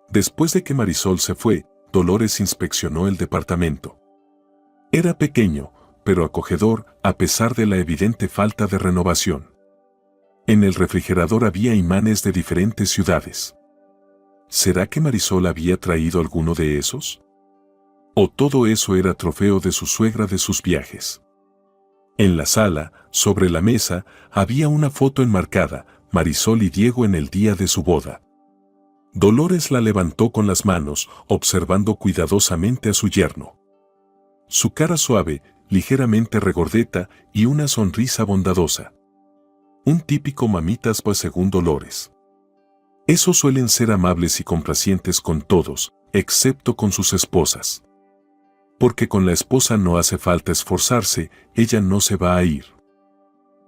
Después de que Marisol se fue, Dolores inspeccionó el departamento. Era pequeño, pero acogedor, a pesar de la evidente falta de renovación. En el refrigerador había imanes de diferentes ciudades. ¿Será que Marisol había traído alguno de esos? ¿O todo eso era trofeo de su suegra de sus viajes? En la sala, sobre la mesa, había una foto enmarcada, Marisol y Diego en el día de su boda. Dolores la levantó con las manos, observando cuidadosamente a su yerno. Su cara suave, ligeramente regordeta y una sonrisa bondadosa. Un típico mamitas pues según Dolores. Esos suelen ser amables y complacientes con todos, excepto con sus esposas. Porque con la esposa no hace falta esforzarse, ella no se va a ir.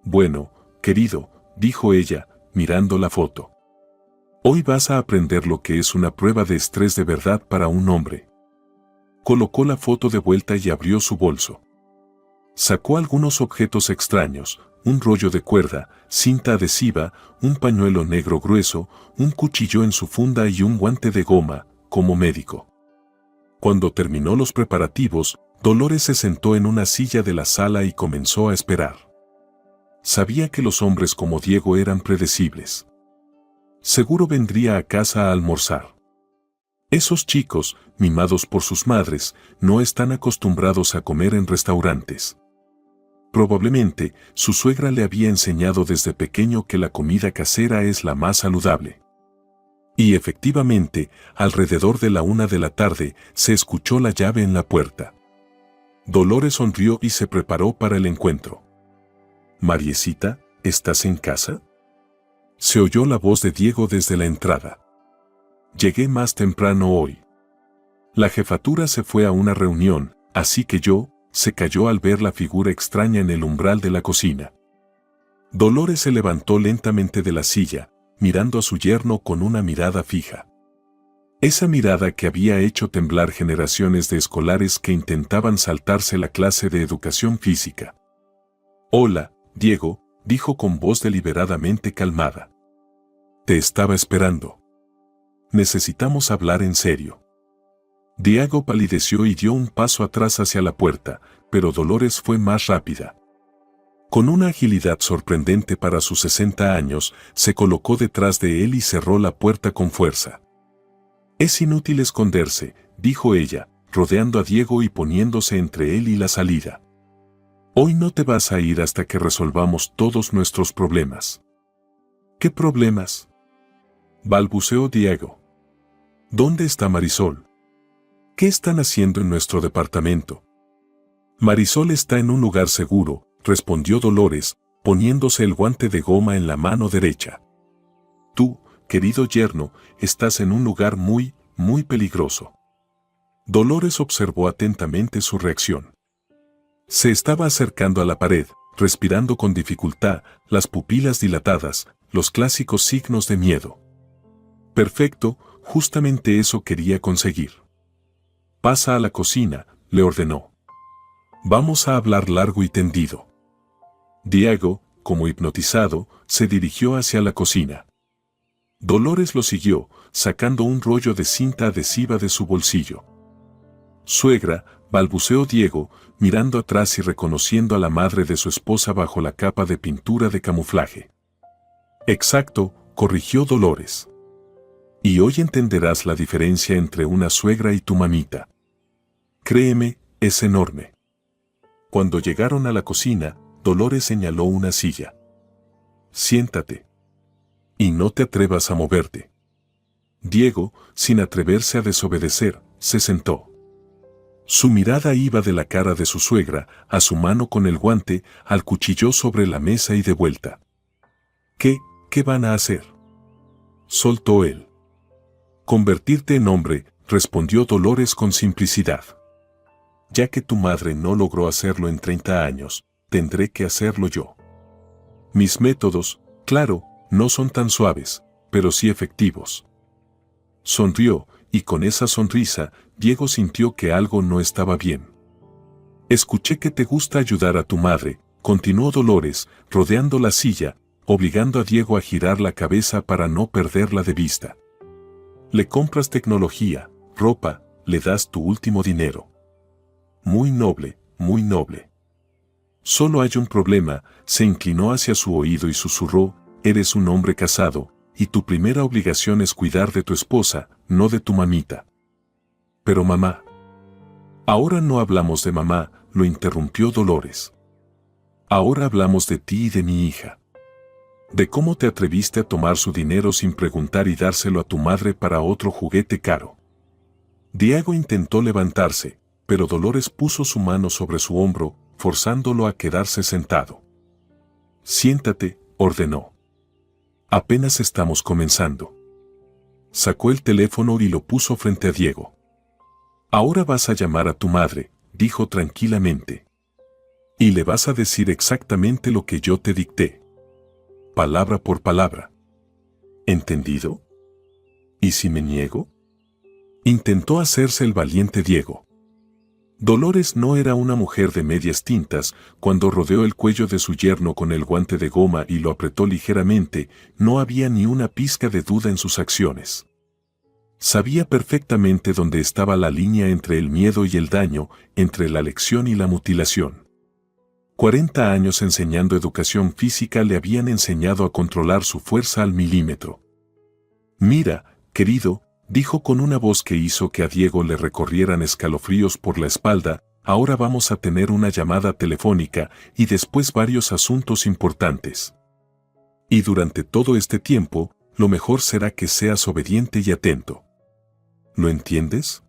Bueno, querido, dijo ella, mirando la foto. Hoy vas a aprender lo que es una prueba de estrés de verdad para un hombre. Colocó la foto de vuelta y abrió su bolso. Sacó algunos objetos extraños, un rollo de cuerda, cinta adhesiva, un pañuelo negro grueso, un cuchillo en su funda y un guante de goma, como médico. Cuando terminó los preparativos, Dolores se sentó en una silla de la sala y comenzó a esperar. Sabía que los hombres como Diego eran predecibles. Seguro vendría a casa a almorzar. Esos chicos, mimados por sus madres, no están acostumbrados a comer en restaurantes. Probablemente, su suegra le había enseñado desde pequeño que la comida casera es la más saludable. Y efectivamente, alrededor de la 1 de la tarde, se escuchó la llave en la puerta. Dolores sonrió y se preparó para el encuentro. «Mariecita, ¿estás en casa?», se oyó la voz de Diego desde la entrada. «Llegué más temprano hoy. La jefatura se fue a una reunión, así que se calló al ver la figura extraña en el umbral de la cocina. Dolores se levantó lentamente de la silla, mirando a su yerno con una mirada fija. Esa mirada que había hecho temblar generaciones de escolares que intentaban saltarse la clase de educación física. «Hola, Diego», dijo con voz deliberadamente calmada. «Te estaba esperando. Necesitamos hablar en serio». Diego palideció y dio un paso atrás hacia la puerta, pero Dolores fue más rápida. Con una agilidad sorprendente para sus 60 años, se colocó detrás de él y cerró la puerta con fuerza. «Es inútil esconderse», dijo ella, rodeando a Diego y poniéndose entre él y la salida. «Hoy no te vas a ir hasta que resolvamos todos nuestros problemas». «¿Qué problemas?», balbuceó Diego. «¿Dónde está Marisol? ¿Qué están haciendo en nuestro departamento?». «Marisol está en un lugar seguro», respondió Dolores, poniéndose el guante de goma en la mano derecha. «Tú, querido yerno, estás en un lugar muy, muy peligroso». Dolores observó atentamente su reacción. Se estaba acercando a la pared, respirando con dificultad, las pupilas dilatadas, los clásicos signos de miedo. «Perfecto, justamente eso quería conseguir». «Pasa a la cocina», le ordenó. Vamos a hablar largo y tendido. Diego, como hipnotizado, se dirigió hacia la cocina. Dolores lo siguió, sacando un rollo de cinta adhesiva de su bolsillo. Suegra, balbuceó Diego, mirando atrás y reconociendo a la madre de su esposa bajo la capa de pintura de camuflaje. Exacto, corrigió Dolores. Y hoy entenderás la diferencia entre una suegra y tu mamita. Créeme, es enorme. Cuando llegaron a la cocina, Dolores señaló una silla. Siéntate. Y no te atrevas a moverte. Diego, sin atreverse a desobedecer, se sentó. Su mirada iba de la cara de su suegra a su mano con el guante, al cuchillo sobre la mesa y de vuelta. ¿Qué van a hacer? Soltó él. Convertirte en hombre, respondió Dolores con simplicidad. Ya que tu madre no logró hacerlo en 30 años, tendré que hacerlo yo. Mis métodos, claro, no son tan suaves, pero sí efectivos. Sonrió, y con esa sonrisa, Diego sintió que algo no estaba bien. Escuché que te gusta ayudar a tu madre, continuó Dolores, rodeando la silla, obligando a Diego a girar la cabeza para no perderla de vista. Le compras tecnología, ropa, le das tu último dinero. Muy noble, muy noble. Solo hay un problema, se inclinó hacia su oído y susurró, eres un hombre casado, y tu primera obligación es cuidar de tu esposa, no de tu mamita. Pero mamá. Ahora no hablamos de mamá, lo interrumpió Dolores. Ahora hablamos de ti y de mi hija. De cómo te atreviste a tomar su dinero sin preguntar y dárselo a tu madre para otro juguete caro. Diego intentó levantarse, pero Dolores puso su mano sobre su hombro, forzándolo a quedarse sentado. Siéntate, ordenó. Apenas estamos comenzando. Sacó el teléfono y lo puso frente a Diego. Ahora vas a llamar a tu madre, dijo tranquilamente. Y le vas a decir exactamente lo que yo te dicté. Palabra por palabra. ¿Entendido? ¿Y si me niego? Intentó hacerse el valiente Diego. Dolores no era una mujer de medias tintas. Cuando rodeó el cuello de su yerno con el guante de goma y lo apretó ligeramente, no había ni una pizca de duda en sus acciones. Sabía perfectamente dónde estaba la línea entre el miedo y el daño, entre la lección y la mutilación. 40 años enseñando educación física le habían enseñado a controlar su fuerza al milímetro. Mira, querido, dijo con una voz que hizo que a Diego le recorrieran escalofríos por la espalda, ahora vamos a tener una llamada telefónica y después varios asuntos importantes. Y durante todo este tiempo, lo mejor será que seas obediente y atento. ¿Lo entiendes?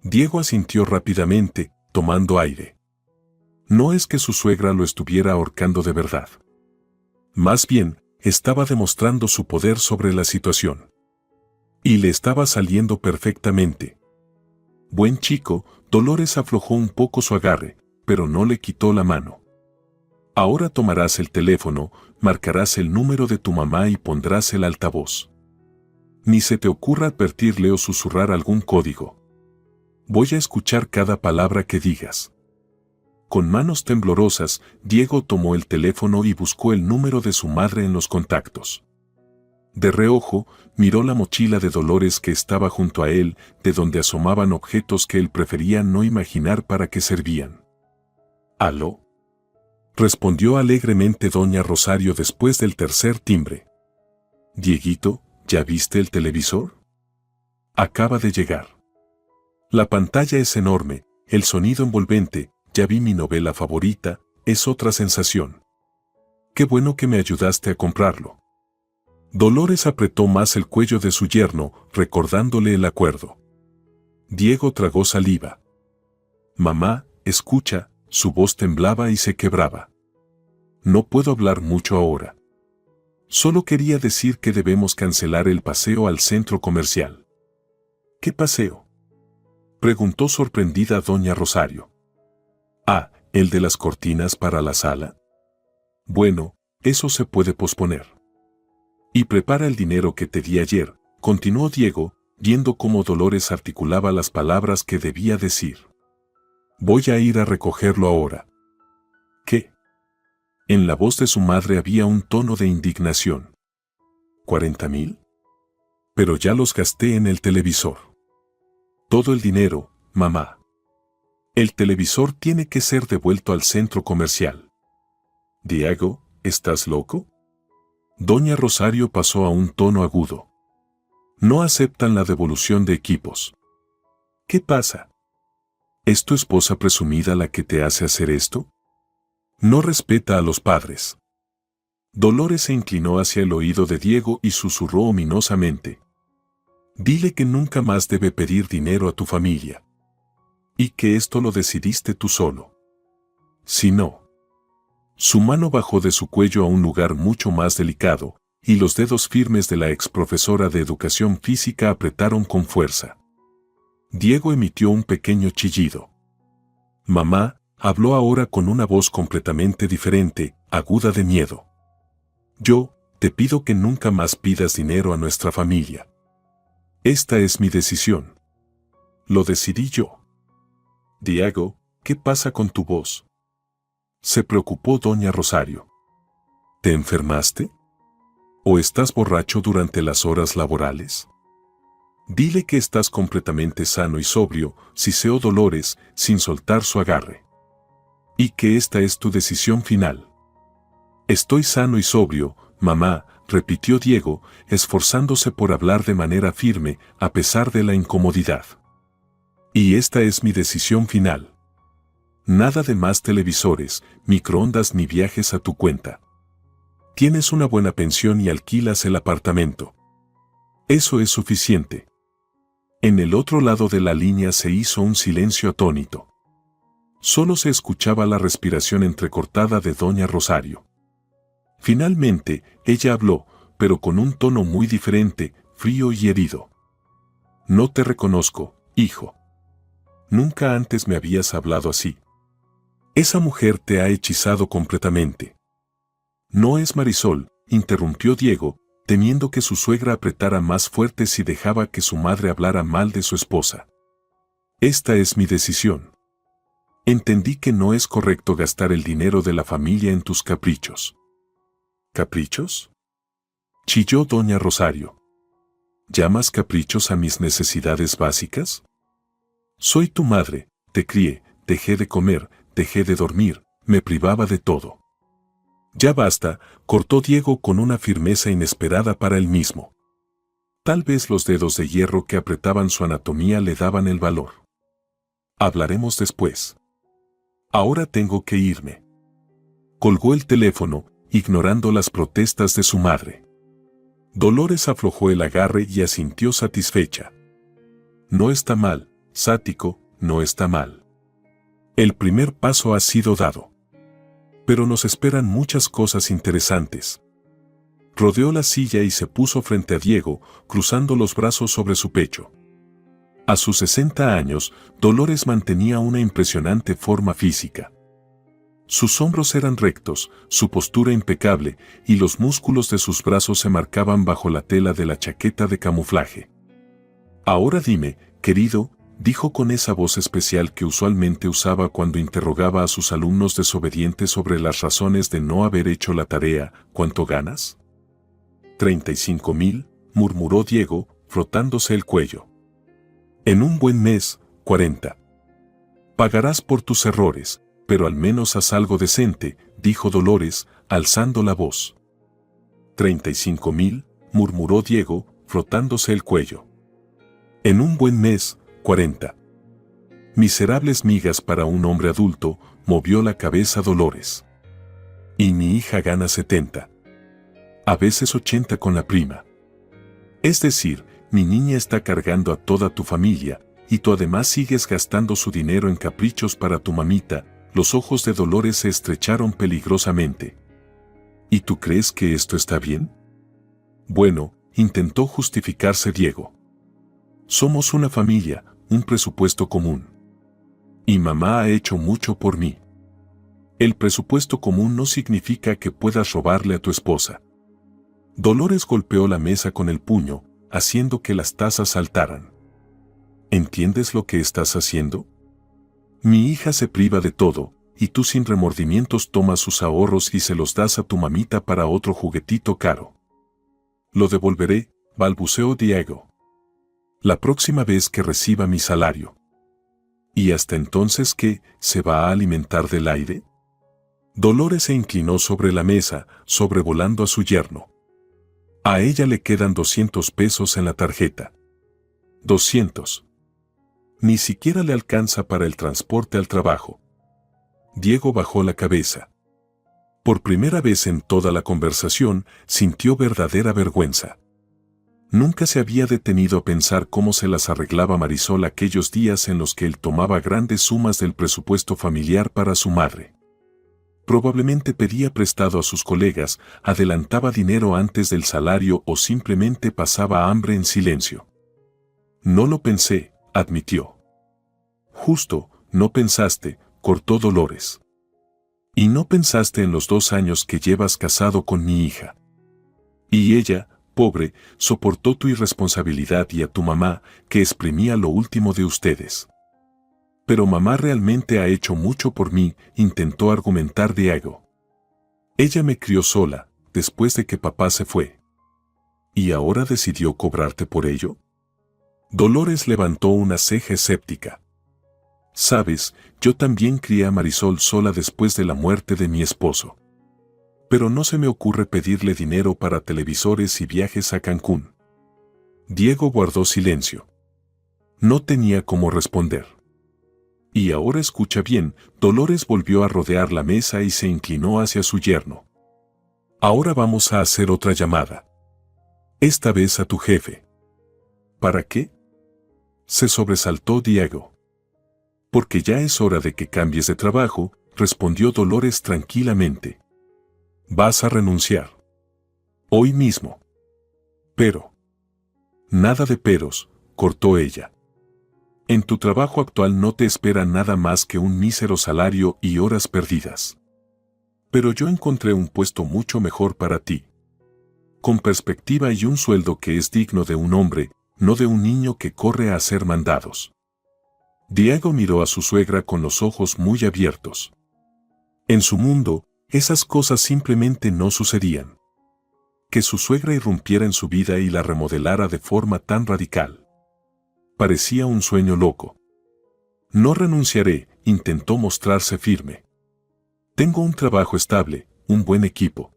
Diego asintió rápidamente, tomando aire. No es que su suegra lo estuviera ahorcando de verdad. Más bien, estaba demostrando su poder sobre la situación. Y le estaba saliendo perfectamente. Buen chico, Dolores aflojó un poco su agarre, pero no le quitó la mano. Ahora tomarás el teléfono, marcarás el número de tu mamá y pondrás el altavoz. Ni se te ocurra advertirle o susurrar algún código. Voy a escuchar cada palabra que digas. Con manos temblorosas, Diego tomó el teléfono y buscó el número de su madre en los contactos. De reojo, miró la mochila de Dolores que estaba junto a él, de donde asomaban objetos que él prefería no imaginar para qué servían. «¿Aló?», respondió alegremente doña Rosario después del tercer timbre. «Dieguito, ¿ya viste el televisor? Acaba de llegar. La pantalla es enorme, el sonido envolvente, ya vi mi novela favorita, es otra sensación. Qué bueno que me ayudaste a comprarlo». Dolores apretó más el cuello de su yerno, recordándole el acuerdo. Diego tragó saliva. «Mamá, escucha», su voz temblaba y se quebraba. «No puedo hablar mucho ahora. Solo quería decir que debemos cancelar el paseo al centro comercial». «¿Qué paseo?», preguntó sorprendida doña Rosario. «Ah, ¿el de las cortinas para la sala? Bueno, eso se puede posponer. Y prepara el dinero que te di ayer», continuó Diego, viendo cómo Dolores articulaba las palabras que debía decir. Voy a ir a recogerlo ahora. ¿Qué? En la voz de su madre había un tono de indignación. ¿40,000? Pero ya los gasté en el televisor. Todo el dinero, mamá. El televisor tiene que ser devuelto al centro comercial. Diego, ¿estás loco? Doña Rosario pasó a un tono agudo. No aceptan la devolución de equipos. ¿Qué pasa? ¿Es tu esposa presumida la que te hace hacer esto? No respeta a los padres. Dolores se inclinó hacia el oído de Diego y susurró ominosamente. Dile que nunca más debe pedir dinero a tu familia. Y que esto lo decidiste tú solo. Si no. Su mano bajó de su cuello a un lugar mucho más delicado, y los dedos firmes de la ex profesora de educación física apretaron con fuerza. Diego emitió un pequeño chillido. Mamá, habló ahora con una voz completamente diferente, aguda de miedo. Yo, te pido que nunca más pidas dinero a nuestra familia. Esta es mi decisión. Lo decidí yo. Diego, ¿qué pasa con tu voz? Se preocupó doña Rosario. ¿Te enfermaste? ¿O estás borracho durante las horas laborales? Dile que estás completamente sano y sobrio, siseó Dolores, sin soltar su agarre. Y que esta es tu decisión final. Estoy sano y sobrio, mamá, repitió Diego, esforzándose por hablar de manera firme, a pesar de la incomodidad. Y esta es mi decisión final. Nada de más televisores, microondas ni viajes a tu cuenta. Tienes una buena pensión y alquilas el apartamento. Eso es suficiente. En el otro lado de la línea se hizo un silencio atónito. Solo se escuchaba la respiración entrecortada de doña Rosario. Finalmente, ella habló, pero con un tono muy diferente, frío y herido. No te reconozco, hijo. Nunca antes me habías hablado así. Esa mujer te ha hechizado completamente. No es Marisol, interrumpió Diego, temiendo que su suegra apretara más fuerte si dejaba que su madre hablara mal de su esposa. Esta es mi decisión. Entendí que no es correcto gastar el dinero de la familia en tus caprichos. ¿Caprichos? Chilló doña Rosario. ¿Llamas caprichos a mis necesidades básicas? Soy tu madre, te crié, dejé de comer, dejé de dormir, me privaba de todo. Ya basta, cortó Diego con una firmeza inesperada para él mismo. Tal vez los dedos de hierro que apretaban su anatomía le daban el valor. Hablaremos después. Ahora tengo que irme. Colgó el teléfono, ignorando las protestas de su madre. Dolores aflojó el agarre y asintió satisfecha. No está mal, Sático, no está mal. El primer paso ha sido dado. Pero nos esperan muchas cosas interesantes. Rodeó la silla y se puso frente a Diego, cruzando los brazos sobre su pecho. A sus 60 años, Dolores mantenía una impresionante forma física. Sus hombros eran rectos, su postura impecable, y los músculos de sus brazos se marcaban bajo la tela de la chaqueta de camuflaje. Ahora dime, querido, dijo con esa voz especial que usualmente usaba cuando interrogaba a sus alumnos desobedientes sobre las razones de no haber hecho la tarea, ¿cuánto ganas? 35,000, murmuró Diego, frotándose el cuello. En un buen mes, 40. Pagarás por tus errores, pero al menos haz algo decente, dijo Dolores, alzando la voz. 35,000, murmuró Diego, frotándose el cuello. En un buen mes, 40. Miserables migas para un hombre adulto, movió la cabeza Dolores. Y mi hija gana 70. A veces 80 con la prima. Es decir, mi niña está cargando a toda tu familia, y tú además sigues gastando su dinero en caprichos para tu mamita. Los ojos de Dolores se estrecharon peligrosamente. ¿Y tú crees que esto está bien? Bueno, intentó justificarse Diego. Somos una familia, un presupuesto común. Y mamá ha hecho mucho por mí. El presupuesto común no significa que puedas robarle a tu esposa. Dolores golpeó la mesa con el puño, haciendo que las tazas saltaran. ¿Entiendes lo que estás haciendo? Mi hija se priva de todo, y tú sin remordimientos tomas sus ahorros y se los das a tu mamita para otro juguetito caro. Lo devolveré, balbuceó Diego. La próxima vez que reciba mi salario. ¿Y hasta entonces qué, se va a alimentar del aire? Dolores se inclinó sobre la mesa, sobrevolando a su yerno. A ella le quedan 200 pesos en la tarjeta. 200. Ni siquiera le alcanza para el transporte al trabajo. Diego bajó la cabeza. Por primera vez en toda la conversación, sintió verdadera vergüenza. Nunca se había detenido a pensar cómo se las arreglaba Marisol aquellos días en los que él tomaba grandes sumas del presupuesto familiar para su madre. Probablemente pedía prestado a sus colegas, adelantaba dinero antes del salario o simplemente pasaba hambre en silencio. No lo pensé, admitió. Justo, no pensaste, cortó Dolores. Y no pensaste en los 2 años que llevas casado con mi hija. Y ella, pobre, soportó tu irresponsabilidad y a tu mamá, que exprimía lo último de ustedes. Pero mamá realmente ha hecho mucho por mí, intentó argumentar Diego. Ella me crió sola, después de que papá se fue. ¿Y ahora decidió cobrarte por ello? Dolores levantó una ceja escéptica. Sabes, yo también crié a Marisol sola después de la muerte de mi esposo. Pero no se me ocurre pedirle dinero para televisores y viajes a Cancún. Diego guardó silencio. No tenía cómo responder. Y ahora escucha bien, Dolores volvió a rodear la mesa y se inclinó hacia su yerno. Ahora vamos a hacer otra llamada. Esta vez a tu jefe. ¿Para qué? Se sobresaltó Diego. Porque ya es hora de que cambies de trabajo, respondió Dolores tranquilamente. Vas a renunciar. Hoy mismo. Pero. Nada de peros, cortó ella. En tu trabajo actual no te espera nada más que un mísero salario y horas perdidas. Pero yo encontré un puesto mucho mejor para ti. Con perspectiva y un sueldo que es digno de un hombre, no de un niño que corre a hacer mandados. Diego miró a su suegra con los ojos muy abiertos. En su mundo, esas cosas simplemente no sucedían. Que su suegra irrumpiera en su vida y la remodelara de forma tan radical. Parecía un sueño loco. No renunciaré, intentó mostrarse firme. Tengo un trabajo estable, un buen equipo.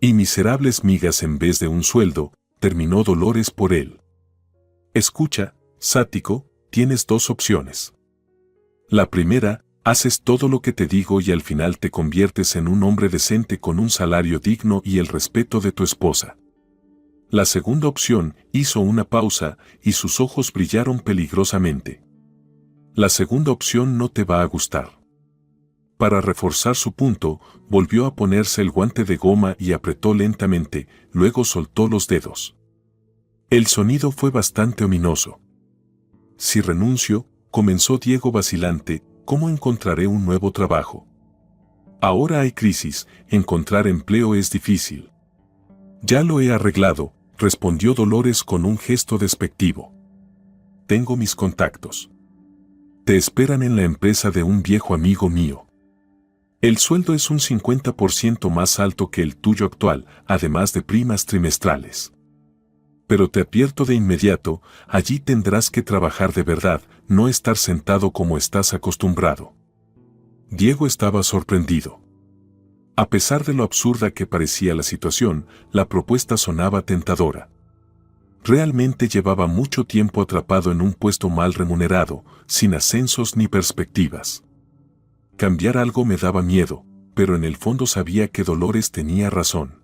Y miserables migas en vez de un sueldo, terminó Dolores por él. Escucha, sático, tienes 2 opciones. La primera, haces todo lo que te digo y al final te conviertes en un hombre decente con un salario digno y el respeto de tu esposa. La segunda opción, hizo una pausa y sus ojos brillaron peligrosamente. La segunda opción no te va a gustar. Para reforzar su punto, volvió a ponerse el guante de goma y apretó lentamente, luego soltó los dedos. El sonido fue bastante ominoso. Si renuncio, comenzó Diego vacilante, ¿cómo encontraré un nuevo trabajo? Ahora hay crisis, encontrar empleo es difícil. Ya lo he arreglado, respondió Dolores con un gesto despectivo. Tengo mis contactos. Te esperan en la empresa de un viejo amigo mío. El sueldo es un 50% más alto que el tuyo actual, además de primas trimestrales. Pero te advierto de inmediato, allí tendrás que trabajar de verdad, no estar sentado como estás acostumbrado. Diego estaba sorprendido. A pesar de lo absurda que parecía la situación, la propuesta sonaba tentadora. Realmente llevaba mucho tiempo atrapado en un puesto mal remunerado, sin ascensos ni perspectivas. Cambiar algo me daba miedo, pero en el fondo sabía que Dolores tenía razón.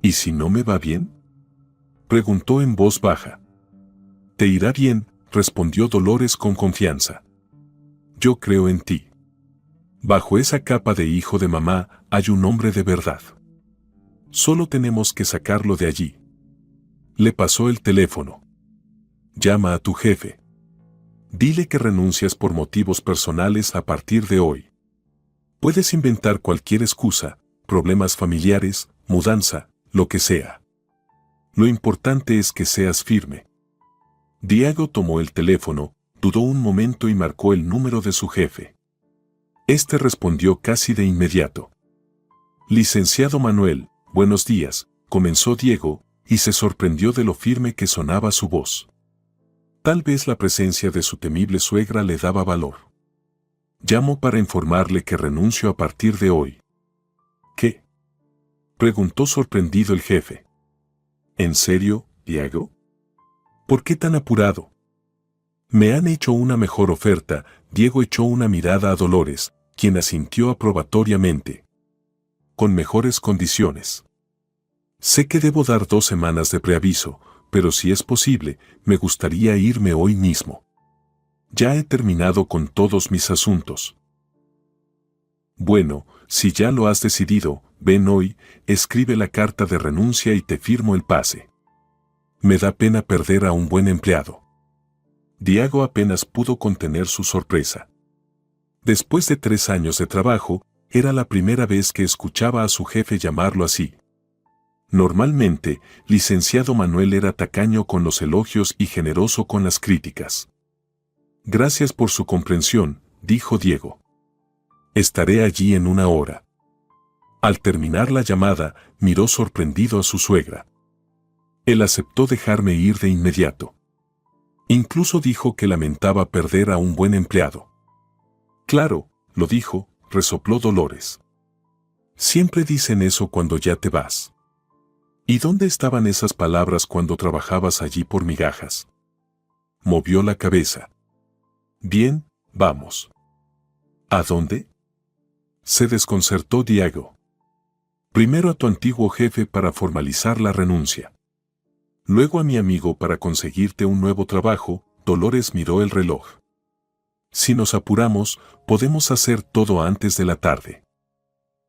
¿Y si no me va bien?, preguntó en voz baja. Te irá bien, respondió Dolores con confianza. Yo creo en ti. Bajo esa capa de hijo de mamá hay un hombre de verdad. Solo tenemos que sacarlo de allí. Le pasó el teléfono. Llama a tu jefe. Dile que renuncias por motivos personales a partir de hoy. Puedes inventar cualquier excusa, problemas familiares, mudanza, lo que sea. Lo importante es que seas firme. Diego tomó el teléfono, dudó un momento y marcó el número de su jefe. Este respondió casi de inmediato. Licenciado Manuel, buenos días, comenzó Diego, y se sorprendió de lo firme que sonaba su voz. Tal vez la presencia de su temible suegra le daba valor. Llamo para informarle que renuncio a partir de hoy. ¿Qué? Preguntó sorprendido el jefe. ¿En serio, Diego? ¿Por qué tan apurado? Me han hecho una mejor oferta. Diego echó una mirada a Dolores, quien asintió aprobatoriamente. Con mejores condiciones. Sé que debo dar 2 semanas de preaviso, pero si es posible, me gustaría irme hoy mismo. Ya he terminado con todos mis asuntos. Bueno, si ya lo has decidido, ven hoy, escribe la carta de renuncia y te firmo el pase. Me da pena perder a un buen empleado. Diego apenas pudo contener su sorpresa. Después de 3 años de trabajo, era la primera vez que escuchaba a su jefe llamarlo así. Normalmente, licenciado Manuel era tacaño con los elogios y generoso con las críticas. Gracias por su comprensión, dijo Diego. Estaré allí en 1 hora. Al terminar la llamada, miró sorprendido a su suegra. Él aceptó dejarme ir de inmediato. Incluso dijo que lamentaba perder a un buen empleado. Claro, lo dijo, resopló Dolores. Siempre dicen eso cuando ya te vas. ¿Y dónde estaban esas palabras cuando trabajabas allí por migajas? Movió la cabeza. Bien, vamos. ¿A dónde? Se desconcertó Diego. Primero a tu antiguo jefe para formalizar la renuncia. Luego a mi amigo para conseguirte un nuevo trabajo. Dolores miró el reloj. Si nos apuramos, podemos hacer todo antes de la tarde.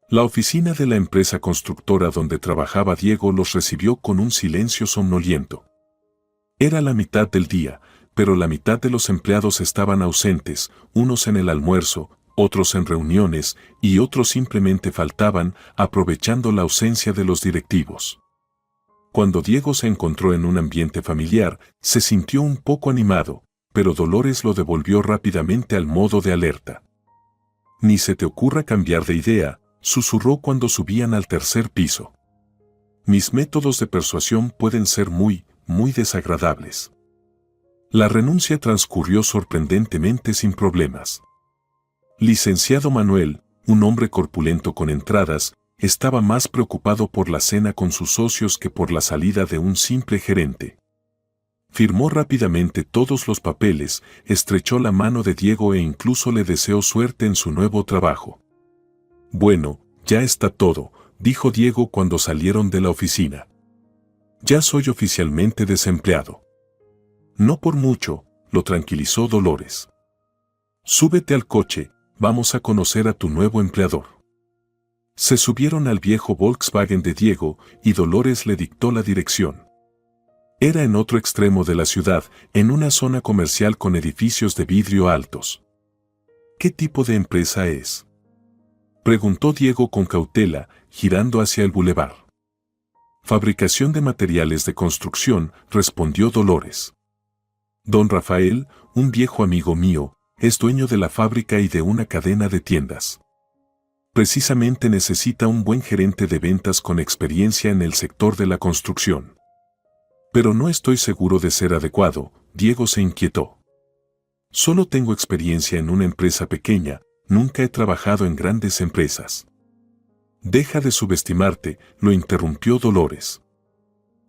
La oficina de la empresa constructora donde trabajaba Diego los recibió con un silencio somnoliento. Era la mitad del día, pero la mitad de los empleados estaban ausentes, unos en el almuerzo, otros en reuniones, y otros simplemente faltaban, aprovechando la ausencia de los directivos. Cuando Diego se encontró en un ambiente familiar, se sintió un poco animado, pero Dolores lo devolvió rápidamente al modo de alerta. Ni se te ocurra cambiar de idea, susurró cuando subían al 3er piso. Mis métodos de persuasión pueden ser muy desagradables. La renuncia transcurrió sorprendentemente sin problemas. Licenciado Manuel, un hombre corpulento con entradas, estaba más preocupado por la cena con sus socios que por la salida de un simple gerente. Firmó rápidamente todos los papeles, estrechó la mano de Diego e incluso le deseó suerte en su nuevo trabajo. Bueno, ya está todo, dijo Diego cuando salieron de la oficina. Ya soy oficialmente desempleado. No por mucho, lo tranquilizó Dolores. Súbete al coche, vamos a conocer a tu nuevo empleador. Se subieron al viejo Volkswagen de Diego y Dolores le dictó la dirección. Era en otro extremo de la ciudad, en una zona comercial con edificios de vidrio altos. ¿Qué tipo de empresa es?, preguntó Diego con cautela, girando hacia el bulevar. Fabricación de materiales de construcción, respondió Dolores. Don Rafael, un viejo amigo mío, es dueño de la fábrica y de una cadena de tiendas. Precisamente necesita un buen gerente de ventas con experiencia en el sector de la construcción. Pero no estoy seguro de ser adecuado, Diego se inquietó. Solo tengo experiencia en una empresa pequeña, nunca he trabajado en grandes empresas. Deja de subestimarte, lo interrumpió Dolores.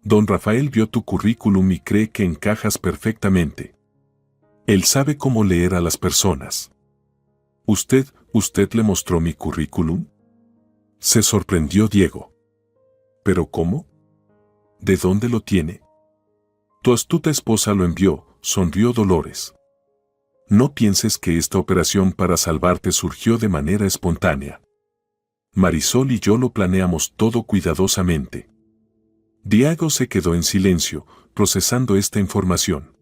Don Rafael vio tu currículum y cree que encajas perfectamente. Él sabe cómo leer a las personas. ¿Usted le mostró mi currículum? Se sorprendió Diego. ¿Pero cómo? ¿De dónde lo tiene? Tu astuta esposa lo envió, sonrió Dolores. No pienses que esta operación para salvarte surgió de manera espontánea. Marisol y yo lo planeamos todo cuidadosamente. Diego se quedó en silencio, procesando esta información.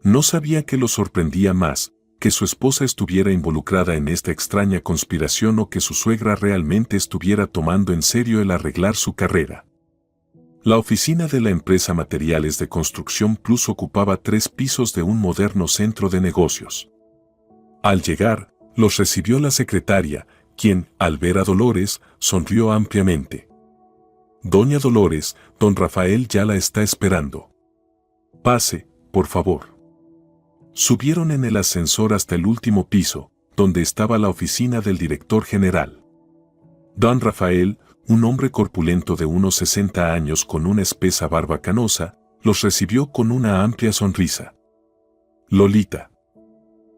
No sabía que lo sorprendía más, que su esposa estuviera involucrada en esta extraña conspiración o que su suegra realmente estuviera tomando en serio el arreglar su carrera. La oficina de la empresa Materiales de Construcción Plus ocupaba 3 pisos de un moderno centro de negocios. Al llegar, los recibió la secretaria, quien, al ver a Dolores, sonrió ampliamente. Doña Dolores, don Rafael ya la está esperando. Pase, por favor. Subieron en el ascensor hasta el último piso, donde estaba la oficina del director general. Don Rafael, un hombre corpulento de unos 60 años con una espesa barba canosa, los recibió con una amplia sonrisa. Lolita.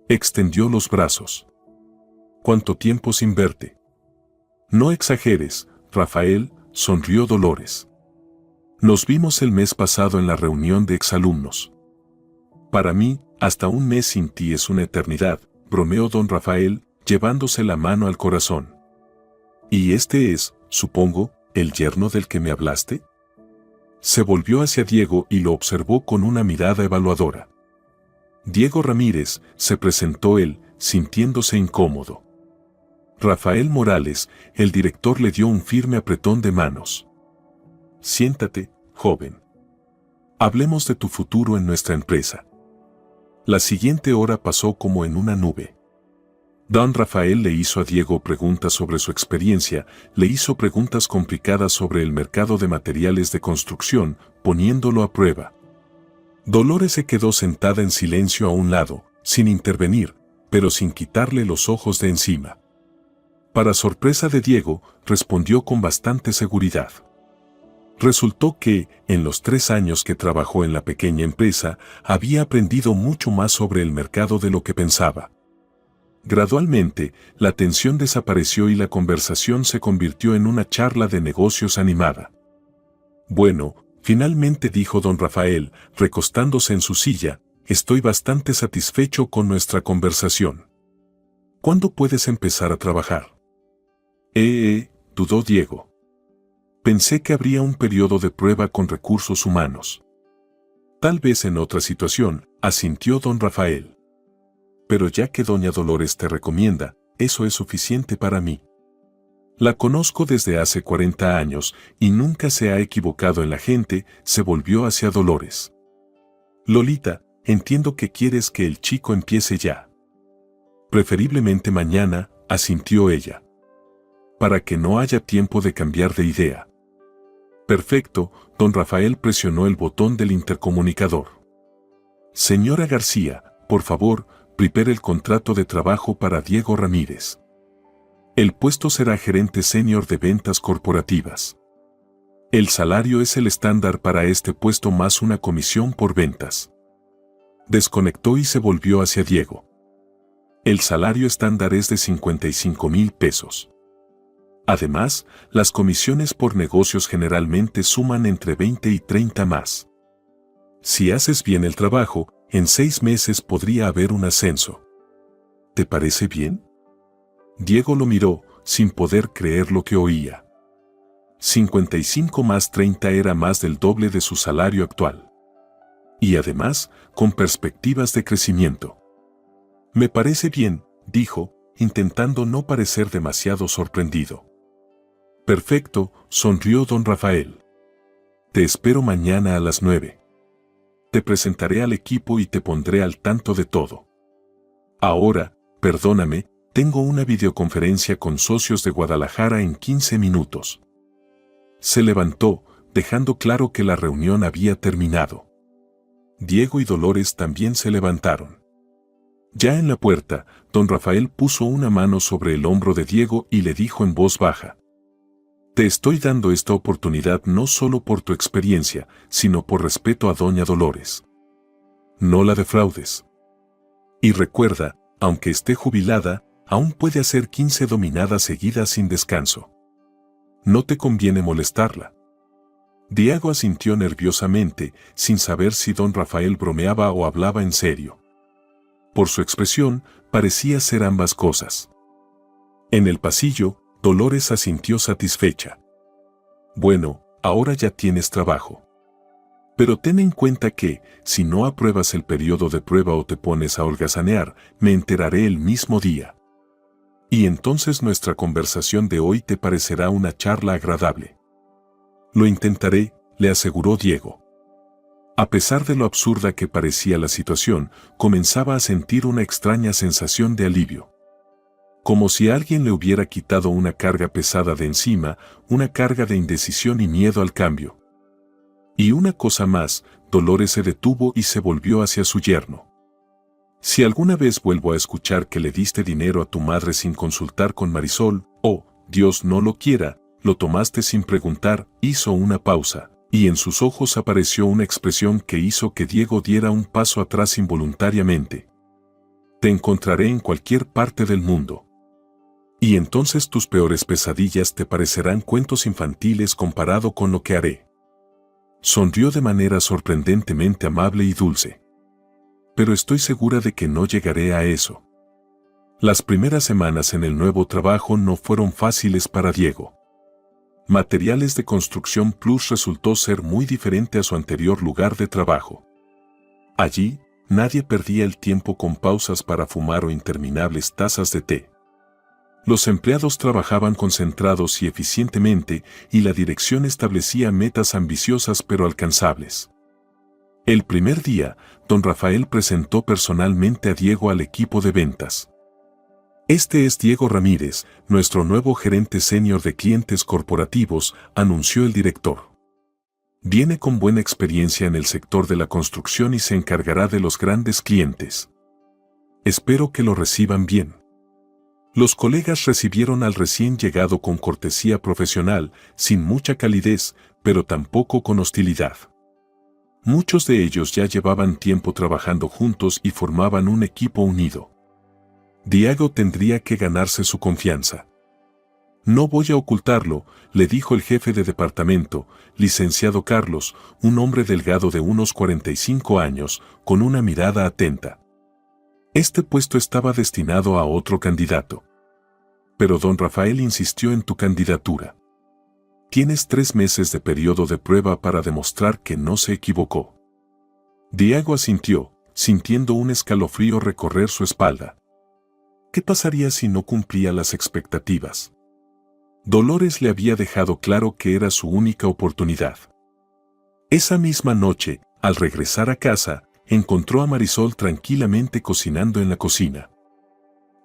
Extendió los brazos. ¿Cuánto tiempo sin verte? No exageres, Rafael, sonrió Dolores. Nos vimos el mes pasado en la reunión de exalumnos. Para mí, hasta un mes sin ti es una eternidad, bromeó don Rafael, llevándose la mano al corazón. ¿Y este es, supongo, el yerno del que me hablaste? Se volvió hacia Diego y lo observó con una mirada evaluadora. Diego Ramírez, se presentó él, sintiéndose incómodo. Rafael Morales, el director le dio un firme apretón de manos. Siéntate, joven. Hablemos de tu futuro en nuestra empresa. La siguiente hora pasó como en una nube. Don Rafael le hizo a Diego preguntas sobre su experiencia, le hizo preguntas complicadas sobre el mercado de materiales de construcción, poniéndolo a prueba. Dolores se quedó sentada en silencio a un lado, sin intervenir, pero sin quitarle los ojos de encima. Para sorpresa de Diego, respondió con bastante seguridad. Resultó que, en los 3 años que trabajó en la pequeña empresa, había aprendido mucho más sobre el mercado de lo que pensaba. Gradualmente, la tensión desapareció y la conversación se convirtió en una charla de negocios animada. Bueno, finalmente dijo don Rafael, recostándose en su silla, estoy bastante satisfecho con nuestra conversación. ¿Cuándo puedes empezar a trabajar? Dudó Diego. Pensé que habría un periodo de prueba con recursos humanos. Tal vez en otra situación, asintió don Rafael. Pero ya que doña Dolores te recomienda, eso es suficiente para mí. La conozco desde hace 40 años y nunca se ha equivocado en la gente, se volvió hacia Dolores. Lolita, entiendo que quieres que el chico empiece ya. Preferiblemente mañana, asintió ella. Para que no haya tiempo de cambiar de idea. Perfecto, don Rafael presionó el botón del intercomunicador. Señora García, por favor, prepare el contrato de trabajo para Diego Ramírez. El puesto será gerente senior de ventas corporativas. El salario es el estándar para este puesto más una comisión por ventas. Desconectó y se volvió hacia Diego. El salario estándar es de 55,000 pesos. Además, las comisiones por negocios generalmente suman entre 20 y 30 más. Si haces bien el trabajo, en 6 meses podría haber un ascenso. ¿Te parece bien? Diego lo miró, sin poder creer lo que oía. 55 más 30 era más del doble de su salario actual. Y además, con perspectivas de crecimiento. Me parece bien, dijo, intentando no parecer demasiado sorprendido. Perfecto, sonrió don Rafael. Te espero mañana a las 9. Te presentaré al equipo y te pondré al tanto de todo. Ahora, perdóname, tengo una videoconferencia con socios de Guadalajara en 15 minutos. Se levantó, dejando claro que la reunión había terminado. Diego y Dolores también se levantaron. Ya en la puerta, don Rafael puso una mano sobre el hombro de Diego y le dijo en voz baja. Te estoy dando esta oportunidad no solo por tu experiencia, sino por respeto a doña Dolores. No la defraudes. Y recuerda, aunque esté jubilada, aún puede hacer 15 dominadas seguidas sin descanso. No te conviene molestarla. Diego asintió nerviosamente, sin saber si don Rafael bromeaba o hablaba en serio. Por su expresión, parecía ser ambas cosas. En el pasillo, Dolores asintió satisfecha. Bueno, ahora ya tienes trabajo. Pero ten en cuenta que, si no apruebas el periodo de prueba o te pones a holgazanear, me enteraré el mismo día. Y entonces nuestra conversación de hoy te parecerá una charla agradable. Lo intentaré, le aseguró Diego. A pesar de lo absurda que parecía la situación, comenzaba a sentir una extraña sensación de alivio. Como si alguien le hubiera quitado una carga pesada de encima, una carga de indecisión y miedo al cambio. Y una cosa más, Dolores se detuvo y se volvió hacia su yerno. Si alguna vez vuelvo a escuchar que le diste dinero a tu madre sin consultar con Marisol, o, Dios no lo quiera, lo tomaste sin preguntar, hizo una pausa, y en sus ojos apareció una expresión que hizo que Diego diera un paso atrás involuntariamente. Te encontraré en cualquier parte del mundo. Y entonces tus peores pesadillas te parecerán cuentos infantiles comparado con lo que haré. Sonrió de manera sorprendentemente amable y dulce. Pero estoy segura de que no llegaré a eso. Las primeras semanas en el nuevo trabajo no fueron fáciles para Diego. Materiales de Construcción Plus resultó ser muy diferente a su anterior lugar de trabajo. Allí, nadie perdía el tiempo con pausas para fumar o interminables tazas de té. Los empleados trabajaban concentrados y eficientemente, y la dirección establecía metas ambiciosas pero alcanzables. El primer día, don Rafael presentó personalmente a Diego al equipo de ventas. Este es Diego Ramírez, nuestro nuevo gerente senior de clientes corporativos, anunció el director. Viene con buena experiencia en el sector de la construcción y se encargará de los grandes clientes. Espero que lo reciban bien. Los colegas recibieron al recién llegado con cortesía profesional, sin mucha calidez, pero tampoco con hostilidad. Muchos de ellos ya llevaban tiempo trabajando juntos y formaban un equipo unido. Diego tendría que ganarse su confianza. No voy a ocultarlo, le dijo el jefe de departamento, licenciado Carlos, un hombre delgado de unos 45 años, con una mirada atenta. Este puesto estaba destinado a otro candidato. Pero don Rafael insistió en tu candidatura. Tienes 3 meses de periodo de prueba para demostrar que no se equivocó. Diego asintió, sintiendo un escalofrío recorrer su espalda. ¿Qué pasaría si no cumplía las expectativas? Dolores le había dejado claro que era su única oportunidad. Esa misma noche, al regresar a casa, encontró a Marisol tranquilamente cocinando en la cocina.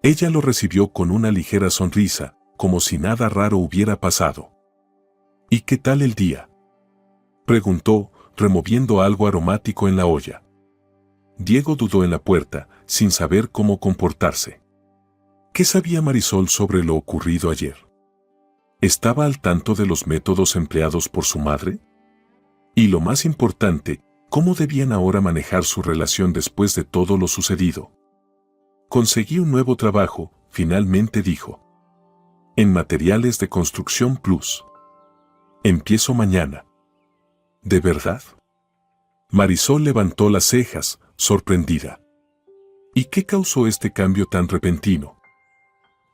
Ella lo recibió con una ligera sonrisa, como si nada raro hubiera pasado. ¿Y qué tal el día?, preguntó, removiendo algo aromático en la olla. Diego dudó en la puerta, sin saber cómo comportarse. ¿Qué sabía Marisol sobre lo ocurrido ayer? ¿Estaba al tanto de los métodos empleados por su madre? Y lo más importante, ¿cómo debían ahora manejar su relación después de todo lo sucedido? Conseguí un nuevo trabajo, finalmente dijo. En Materiales de Construcción Plus. Empiezo mañana. ¿De verdad? Marisol levantó las cejas, sorprendida. ¿Y qué causó este cambio tan repentino?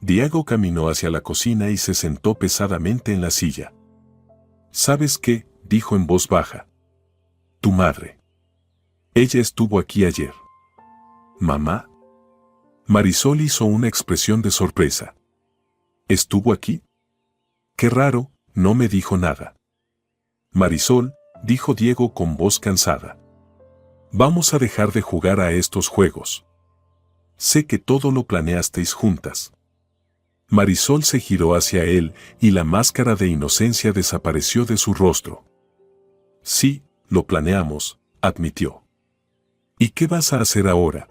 Diego caminó hacia la cocina y se sentó pesadamente en la silla. ¿Sabes qué?, dijo en voz baja. Tu madre. Ella estuvo aquí ayer. ¿Mamá? Marisol hizo una expresión de sorpresa. ¿Estuvo aquí? Qué raro, no me dijo nada. Marisol, dijo Diego con voz cansada. Vamos a dejar de jugar a estos juegos. Sé que todo lo planeasteis juntas. Marisol se giró hacia él y la máscara de inocencia desapareció de su rostro. Sí, lo planeamos, admitió. ¿Y qué vas a hacer ahora?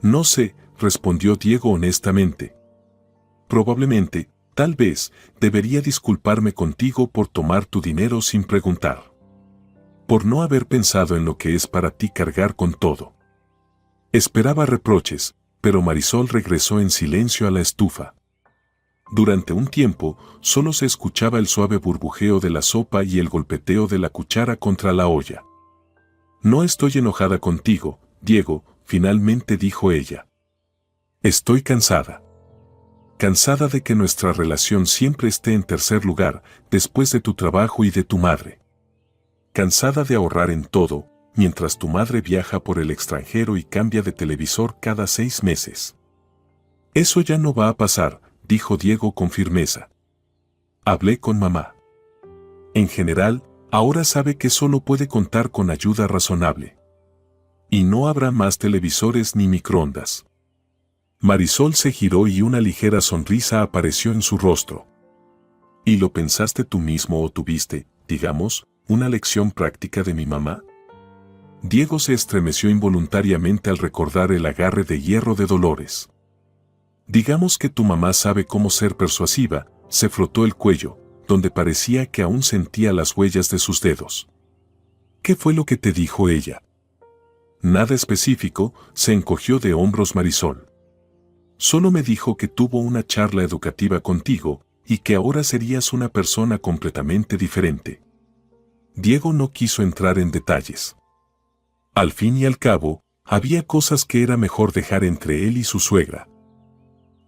No sé, respondió Diego honestamente. Probablemente, tal vez, debería disculparme contigo por tomar tu dinero sin preguntar. Por no haber pensado en lo que es para ti cargar con todo. Esperaba reproches, pero Marisol regresó en silencio a la estufa. Durante un tiempo, solo se escuchaba el suave burbujeo de la sopa y el golpeteo de la cuchara contra la olla. No estoy enojada contigo, Diego, finalmente dijo ella. Estoy cansada. Cansada de que nuestra relación siempre esté en tercer lugar, después de tu trabajo y de tu madre. Cansada de ahorrar en todo, mientras tu madre viaja por el extranjero y cambia de televisor cada 6 meses. Eso ya no va a pasar, dijo Diego con firmeza. Hablé con mamá. En general, Ahora sabe que solo puede contar con ayuda razonable. Y no habrá más televisores ni microondas. Marisol se giró y una ligera sonrisa apareció en su rostro. ¿Y lo pensaste tú mismo o tuviste, digamos, una lección práctica de mi mamá? Diego se estremeció involuntariamente al recordar el agarre de hierro de Dolores. Digamos que tu mamá sabe cómo ser persuasiva, se frotó el cuello, donde parecía que aún sentía las huellas de sus dedos. ¿Qué fue lo que te dijo ella? Nada específico, se encogió de hombros Marisol. Solo me dijo que tuvo una charla educativa contigo y que ahora serías una persona completamente diferente. Diego no quiso entrar en detalles. Al fin y al cabo, había cosas que era mejor dejar entre él y su suegra.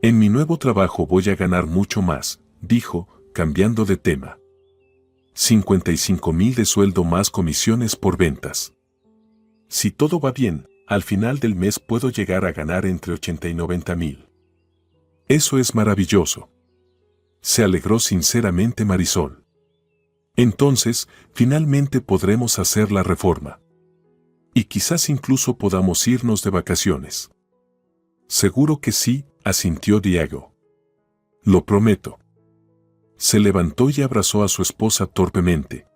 En mi nuevo trabajo voy a ganar mucho más, dijo, cambiando de tema. 55,000 de sueldo más comisiones por ventas. Si todo va bien, al final del mes puedo llegar a ganar entre 80 y 90,000. Eso es maravilloso. Se alegró sinceramente Marisol. Entonces, finalmente podremos hacer la reforma. Y quizás incluso podamos irnos de vacaciones. Seguro que sí, asintió Diego. Lo prometo. Se levantó y abrazó a su esposa torpemente.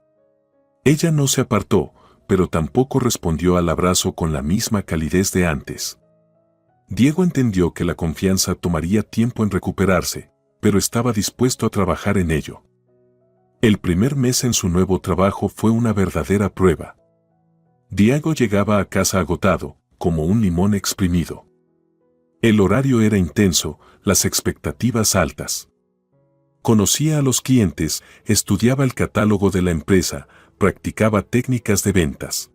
Ella no se apartó, pero tampoco respondió al abrazo con la misma calidez de antes. Diego entendió que la confianza tomaría tiempo en recuperarse, pero estaba dispuesto a trabajar en ello. El primer mes en su nuevo trabajo fue una verdadera prueba. Diego llegaba a casa agotado, como un limón exprimido. El horario era intenso, las expectativas altas. Conocía a los clientes, estudiaba el catálogo de la empresa, practicaba técnicas de ventas.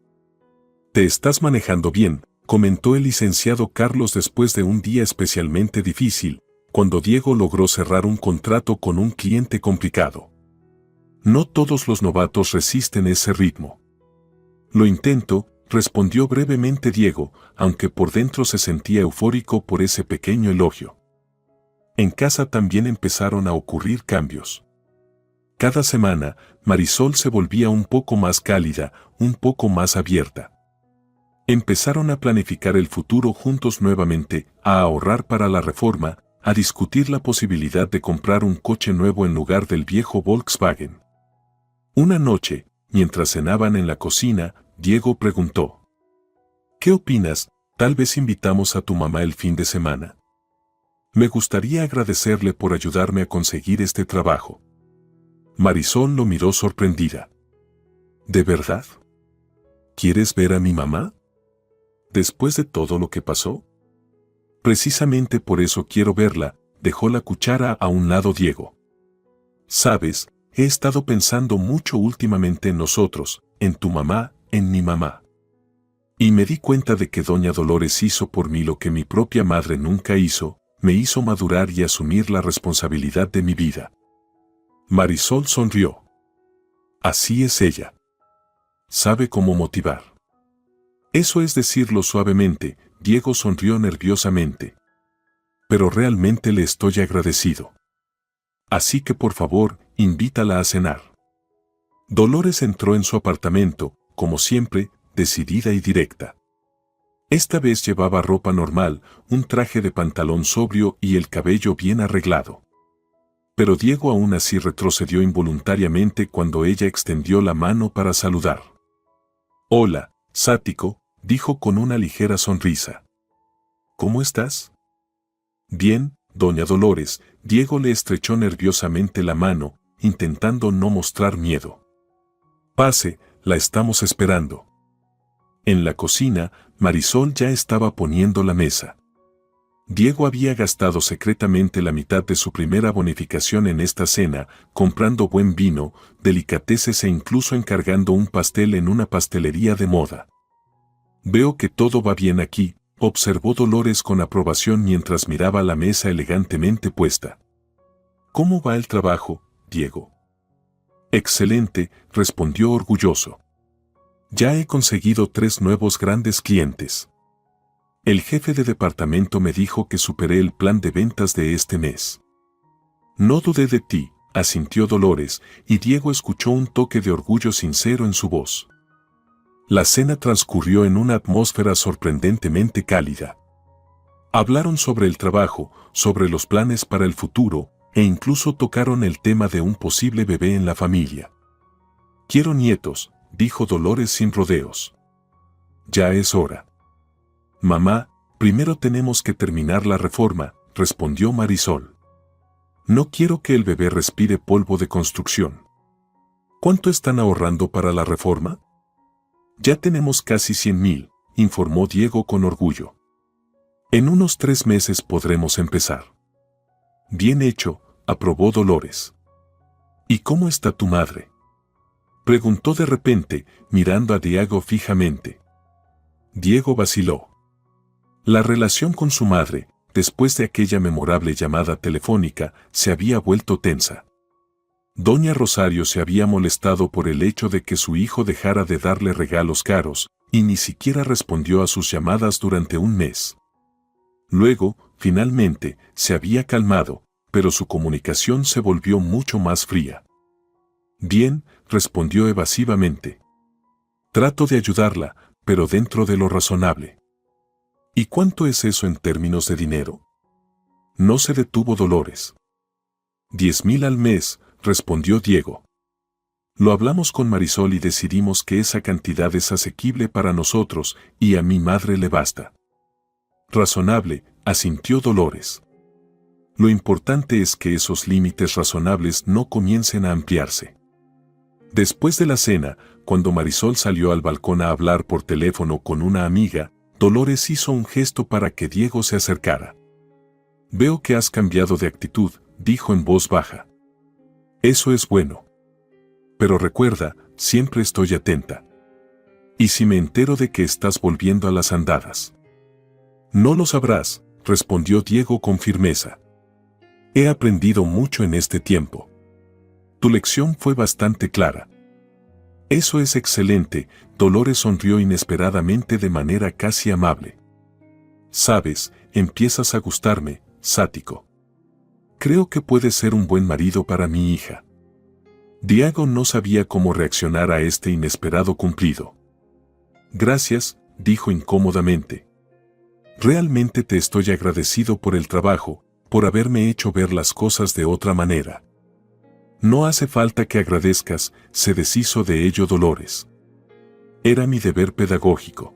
«Te estás manejando bien», comentó el licenciado Carlos después de un día especialmente difícil, cuando Diego logró cerrar un contrato con un cliente complicado. No todos los novatos resisten ese ritmo. «Lo intento», respondió brevemente Diego, aunque por dentro se sentía eufórico por ese pequeño elogio. En casa también empezaron a ocurrir cambios. Cada semana, Marisol se volvía un poco más cálida, un poco más abierta. Empezaron a planificar el futuro juntos nuevamente, a ahorrar para la reforma, a discutir la posibilidad de comprar un coche nuevo en lugar del viejo Volkswagen. Una noche, mientras cenaban en la cocina, Diego preguntó: «¿Qué opinas? Tal vez invitamos a tu mamá el fin de semana. Me gustaría agradecerle por ayudarme a conseguir este trabajo». Marisol lo miró sorprendida. «¿De verdad? ¿Quieres ver a mi mamá? ¿Después de todo lo que pasó?» «Precisamente por eso quiero verla», dejó la cuchara a un lado Diego. «Sabes, he estado pensando mucho últimamente en nosotros, en tu mamá, en mi mamá. Y me di cuenta de que doña Dolores hizo por mí lo que mi propia madre nunca hizo, me hizo madurar y asumir la responsabilidad de mi vida». Marisol sonrió. Así es ella. Sabe cómo motivar. Eso es decirlo suavemente, Diego sonrió nerviosamente. Pero realmente le estoy agradecido. Así que por favor, invítala a cenar. Dolores entró en su apartamento, como siempre, decidida y directa. Esta vez llevaba ropa normal, un traje de pantalón sobrio y el cabello bien arreglado. Pero Diego aún así retrocedió involuntariamente cuando ella extendió la mano para saludar. «Hola, Sático», dijo con una ligera sonrisa. «¿Cómo estás?» «Bien, doña Dolores», Diego le estrechó nerviosamente la mano, intentando no mostrar miedo. «Pase, la estamos esperando». En la cocina, Marisol ya estaba poniendo la mesa. Diego había gastado secretamente la mitad de su primera bonificación en esta cena, comprando buen vino, delicateces e incluso encargando un pastel en una pastelería de moda. «Veo que todo va bien aquí», observó Dolores con aprobación mientras miraba la mesa elegantemente puesta. «¿Cómo va el trabajo, Diego?» «Excelente», respondió orgulloso. «Ya he conseguido 3 nuevos grandes clientes. El jefe de departamento me dijo que superé el plan de ventas de este mes. No dudé de ti», asintió Dolores, y Diego escuchó un toque de orgullo sincero en su voz. La cena transcurrió en una atmósfera sorprendentemente cálida. Hablaron sobre el trabajo, sobre los planes para el futuro, e incluso tocaron el tema de un posible bebé en la familia. «Quiero nietos», dijo Dolores sin rodeos. «Ya es hora». «Mamá, primero tenemos que terminar la reforma», respondió Marisol. «No quiero que el bebé respire polvo de construcción». «¿Cuánto están ahorrando para la reforma?» «Ya tenemos casi 100,000», informó Diego con orgullo. «En unos 3 meses podremos empezar». «Bien hecho», aprobó Dolores. «¿Y cómo está tu madre?», preguntó de repente, mirando a Diego fijamente. Diego vaciló. La relación con su madre, después de aquella memorable llamada telefónica, se había vuelto tensa. Doña Rosario se había molestado por el hecho de que su hijo dejara de darle regalos caros, y ni siquiera respondió a sus llamadas durante un mes. Luego, finalmente, se había calmado, pero su comunicación se volvió mucho más fría. «Bien», respondió evasivamente. «Trato de ayudarla, pero dentro de lo razonable». «¿Y cuánto es eso en términos de dinero?». No se detuvo Dolores. 10,000 al mes, respondió Diego. Lo hablamos con Marisol y decidimos que esa cantidad es asequible para nosotros y a mi madre le basta. Razonable, asintió Dolores. Lo importante es que esos límites razonables no comiencen a ampliarse. Después de la cena, cuando Marisol salió al balcón a hablar por teléfono con una amiga, Dolores hizo un gesto para que Diego se acercara. «Veo que has cambiado de actitud», dijo en voz baja. «Eso es bueno. Pero recuerda, siempre estoy atenta. ¿Y si me entero de que estás volviendo a las andadas?». «No lo sabrás», respondió Diego con firmeza. «He aprendido mucho en este tiempo. Tu lección fue bastante clara». «Eso es excelente», Dolores sonrió inesperadamente de manera casi amable. «Sabes, empiezas a gustarme, Sático. Creo que puedes ser un buen marido para mi hija». Diego no sabía cómo reaccionar a este inesperado cumplido. «Gracias», dijo incómodamente. «Realmente te estoy agradecido por el trabajo, por haberme hecho ver las cosas de otra manera». «No hace falta que agradezcas», se deshizo de ello Dolores. «Era mi deber pedagógico.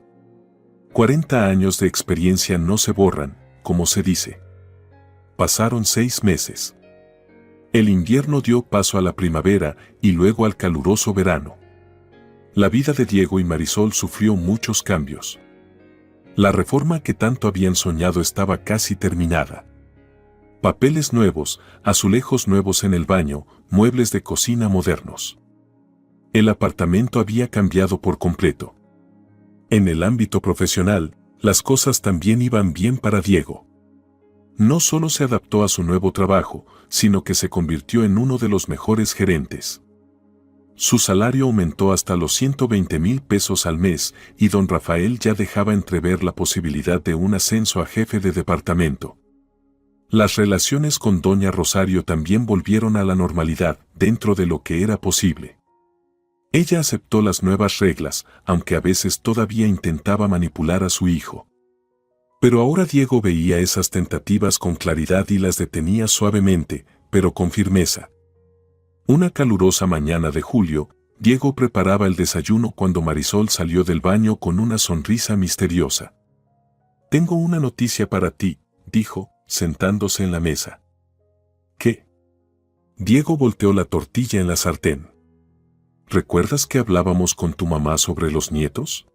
40 años de experiencia no se borran, como se dice». Pasaron 6 meses. El invierno dio paso a la primavera y luego al caluroso verano. La vida de Diego y Marisol sufrió muchos cambios. La reforma que tanto habían soñado estaba casi terminada. Papeles nuevos, azulejos nuevos en el baño, muebles de cocina modernos. El apartamento había cambiado por completo. En el ámbito profesional, las cosas también iban bien para Diego. No solo se adaptó a su nuevo trabajo, sino que se convirtió en uno de los mejores gerentes. Su salario aumentó hasta los 120,000 pesos al mes y don Rafael ya dejaba entrever la posibilidad de un ascenso a jefe de departamento. Las relaciones con doña Rosario también volvieron a la normalidad, dentro de lo que era posible. Ella aceptó las nuevas reglas, aunque a veces todavía intentaba manipular a su hijo. Pero ahora Diego veía esas tentativas con claridad y las detenía suavemente, pero con firmeza. Una calurosa mañana de julio, Diego preparaba el desayuno cuando Marisol salió del baño con una sonrisa misteriosa. «Tengo una noticia para ti», dijo, sentándose en la mesa. «¿Qué?». Diego volteó la tortilla en la sartén. «¿Recuerdas que hablábamos con tu mamá sobre los nietos?».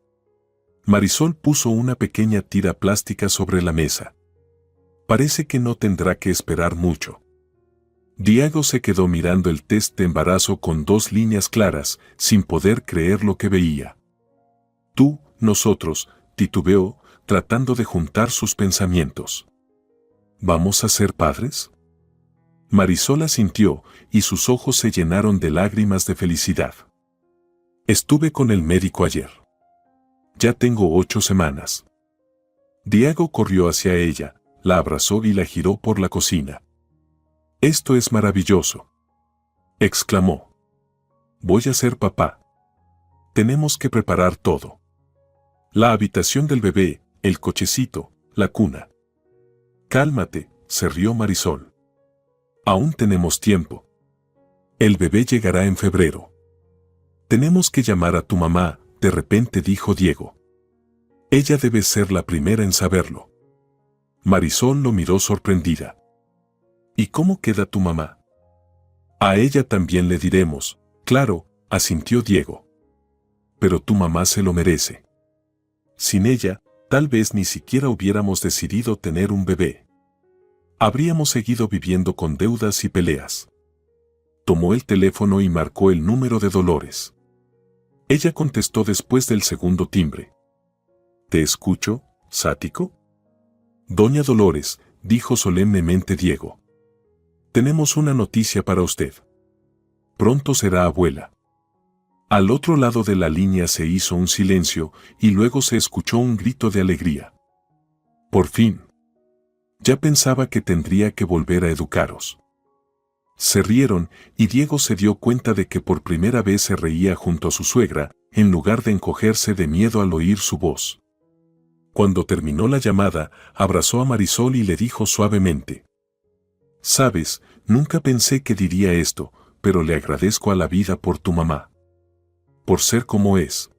Marisol puso una pequeña tira plástica sobre la mesa. «Parece que no tendrá que esperar mucho». Diego se quedó mirando el test de embarazo con 2 líneas claras, sin poder creer lo que veía. «Tú, nosotros», titubeó, tratando de juntar sus pensamientos. «¿Vamos a ser padres?». Marisol asintió, y sus ojos se llenaron de lágrimas de felicidad. «Estuve con el médico ayer. Ya tengo 8 semanas». Diego corrió hacia ella, la abrazó y la giró por la cocina. «Esto es maravilloso». exclamó. Voy a ser papá. Tenemos que preparar todo. La habitación del bebé, el cochecito, la cuna. Cálmate, se rió Marisol. Aún tenemos tiempo. El bebé llegará en febrero. Tenemos que llamar a tu mamá, de repente dijo Diego. Ella debe ser la primera en saberlo. Marisol lo miró sorprendida. ¿Y cómo queda tu mamá? A ella también le diremos, claro, asintió Diego. Pero tu mamá se lo merece. Sin ella, tal vez ni siquiera hubiéramos decidido tener un bebé. Habríamos seguido viviendo con deudas y peleas. Tomó el teléfono y marcó el número de Dolores. Ella contestó después del segundo timbre. ¿Te escucho, Sático? Doña Dolores, dijo solemnemente Diego. Tenemos una noticia para usted. Pronto será abuela. Al otro lado de la línea se hizo un silencio y luego se escuchó un grito de alegría. Por fin. Ya pensaba que tendría que volver a educaros. Se rieron y Diego se dio cuenta de que por primera vez se reía junto a su suegra, en lugar de encogerse de miedo al oír su voz. Cuando terminó la llamada, abrazó a Marisol y le dijo suavemente. Sabes, nunca pensé que diría esto, pero le agradezco a la vida por tu mamá. Por ser como es.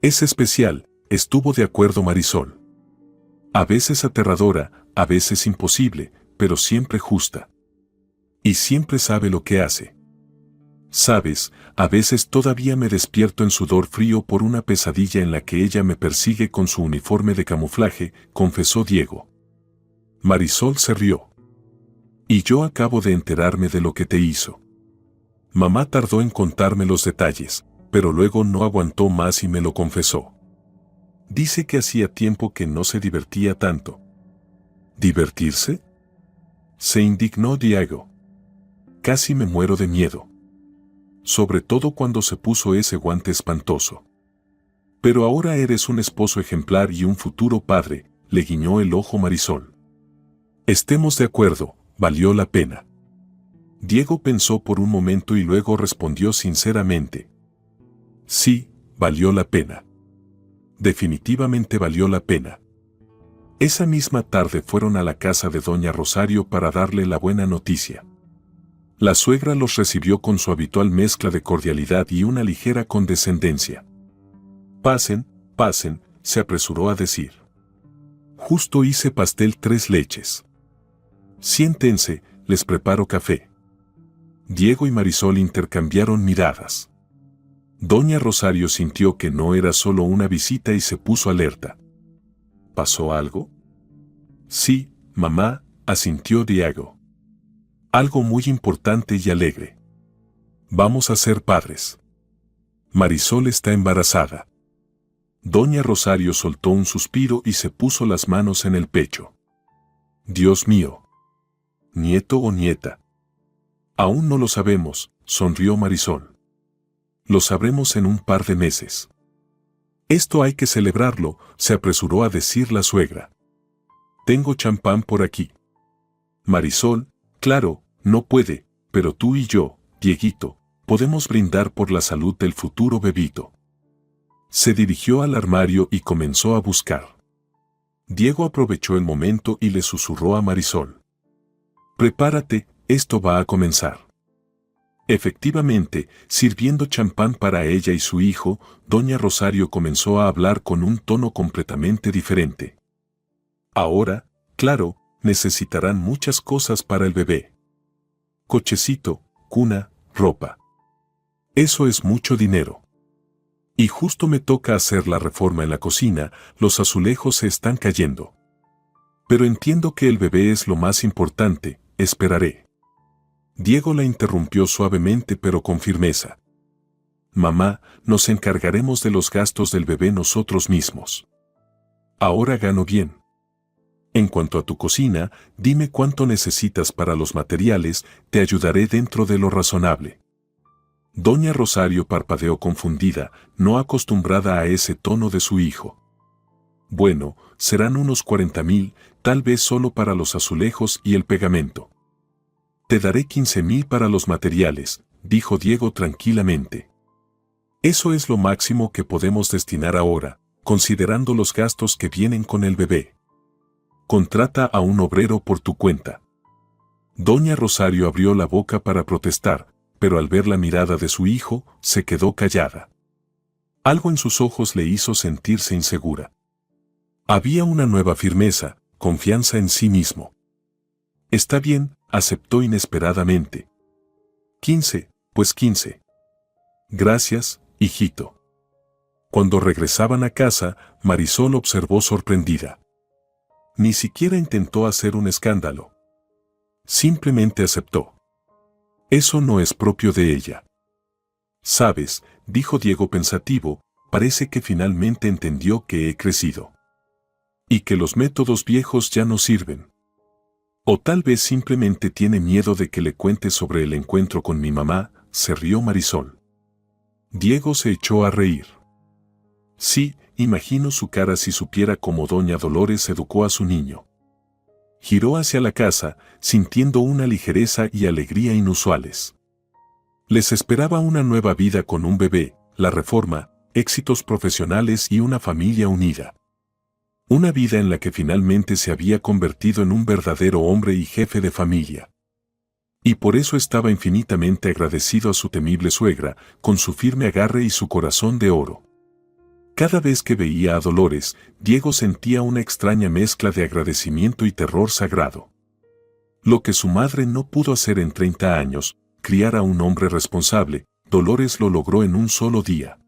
Es especial, estuvo de acuerdo Marisol. A veces aterradora, a veces imposible, pero siempre justa. Y siempre sabe lo que hace. Sabes, a veces todavía me despierto en sudor frío por una pesadilla en la que ella me persigue con su uniforme de camuflaje, confesó Diego. Marisol se rió. Y yo acabo de enterarme de lo que te hizo. Mamá tardó en contarme los detalles, pero luego no aguantó más y me lo confesó. Dice que hacía tiempo que no se divertía tanto. ¿Divertirse? Se indignó Diego. Casi me muero de miedo. Sobre todo cuando se puso ese guante espantoso. Pero ahora eres un esposo ejemplar y un futuro padre, le guiñó el ojo Marisol. Estemos de acuerdo, valió la pena. Diego pensó por un momento y luego respondió sinceramente. Sí, valió la pena. Definitivamente valió la pena. Esa misma tarde fueron a la casa de doña Rosario para darle la buena noticia. La suegra los recibió con su habitual mezcla de cordialidad y una ligera condescendencia. Pasen, pasen, se apresuró a decir. Justo hice pastel 3 leches. Siéntense, les preparo café. Diego y Marisol intercambiaron miradas. Doña Rosario sintió que no era solo una visita y se puso alerta. ¿Pasó algo? Sí, mamá, asintió Diego. Algo muy importante y alegre. Vamos a ser padres. Marisol está embarazada. Doña Rosario soltó un suspiro y se puso las manos en el pecho. Dios mío. ¿Nieto o nieta? Aún no lo sabemos, sonrió Marisol. Lo sabremos en un par de meses. Esto hay que celebrarlo, se apresuró a decir la suegra. Tengo champán por aquí. Marisol, claro, no puede, pero tú y yo, Dieguito, podemos brindar por la salud del futuro bebito. Se dirigió al armario y comenzó a buscar. Diego aprovechó el momento y le susurró a Marisol. Prepárate, esto va a comenzar. Efectivamente, sirviendo champán para ella y su hijo, doña Rosario comenzó a hablar con un tono completamente diferente. Ahora, claro, necesitarán muchas cosas para el bebé. Cochecito, cuna, ropa. Eso es mucho dinero. Y justo me toca hacer la reforma en la cocina, los azulejos se están cayendo. Pero entiendo que el bebé es lo más importante, esperaré. Diego la interrumpió suavemente pero con firmeza. Mamá, nos encargaremos de los gastos del bebé nosotros mismos. Ahora gano bien. En cuanto a tu cocina, dime cuánto necesitas para los materiales, te ayudaré dentro de lo razonable. Doña Rosario parpadeó confundida, no acostumbrada a ese tono de su hijo. Bueno, serán unos 40,000, tal vez solo para los azulejos y el pegamento. Te daré 15.000 para los materiales, dijo Diego tranquilamente. Eso es lo máximo que podemos destinar ahora, considerando los gastos que vienen con el bebé. Contrata a un obrero por tu cuenta. Doña Rosario abrió la boca para protestar, pero al ver la mirada de su hijo, se quedó callada. Algo en sus ojos le hizo sentirse insegura. Había una nueva firmeza, confianza en sí mismo. Está bien, aceptó inesperadamente. 15, pues 15. Gracias, hijito. Cuando regresaban a casa, Marisol observó sorprendida. Ni siquiera intentó hacer un escándalo. Simplemente aceptó. Eso no es propio de ella. Sabes, dijo Diego pensativo, parece que finalmente entendió que he crecido. Y que los métodos viejos ya no sirven. O tal vez simplemente tiene miedo de que le cuente sobre el encuentro con mi mamá, se rió Marisol. Diego se echó a reír. Sí, imagino su cara si supiera cómo doña Dolores educó a su niño. Giró hacia la casa, sintiendo una ligereza y alegría inusuales. Les esperaba una nueva vida con un bebé, la reforma, éxitos profesionales y una familia unida. Una vida en la que finalmente se había convertido en un verdadero hombre y jefe de familia. Y por eso estaba infinitamente agradecido a su temible suegra, con su firme agarre y su corazón de oro. Cada vez que veía a Dolores, Diego sentía una extraña mezcla de agradecimiento y terror sagrado. Lo que su madre no pudo hacer en 30 años, criar a un hombre responsable, Dolores lo logró en un solo día.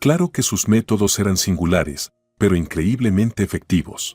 Claro que sus métodos eran singulares, pero increíblemente efectivos.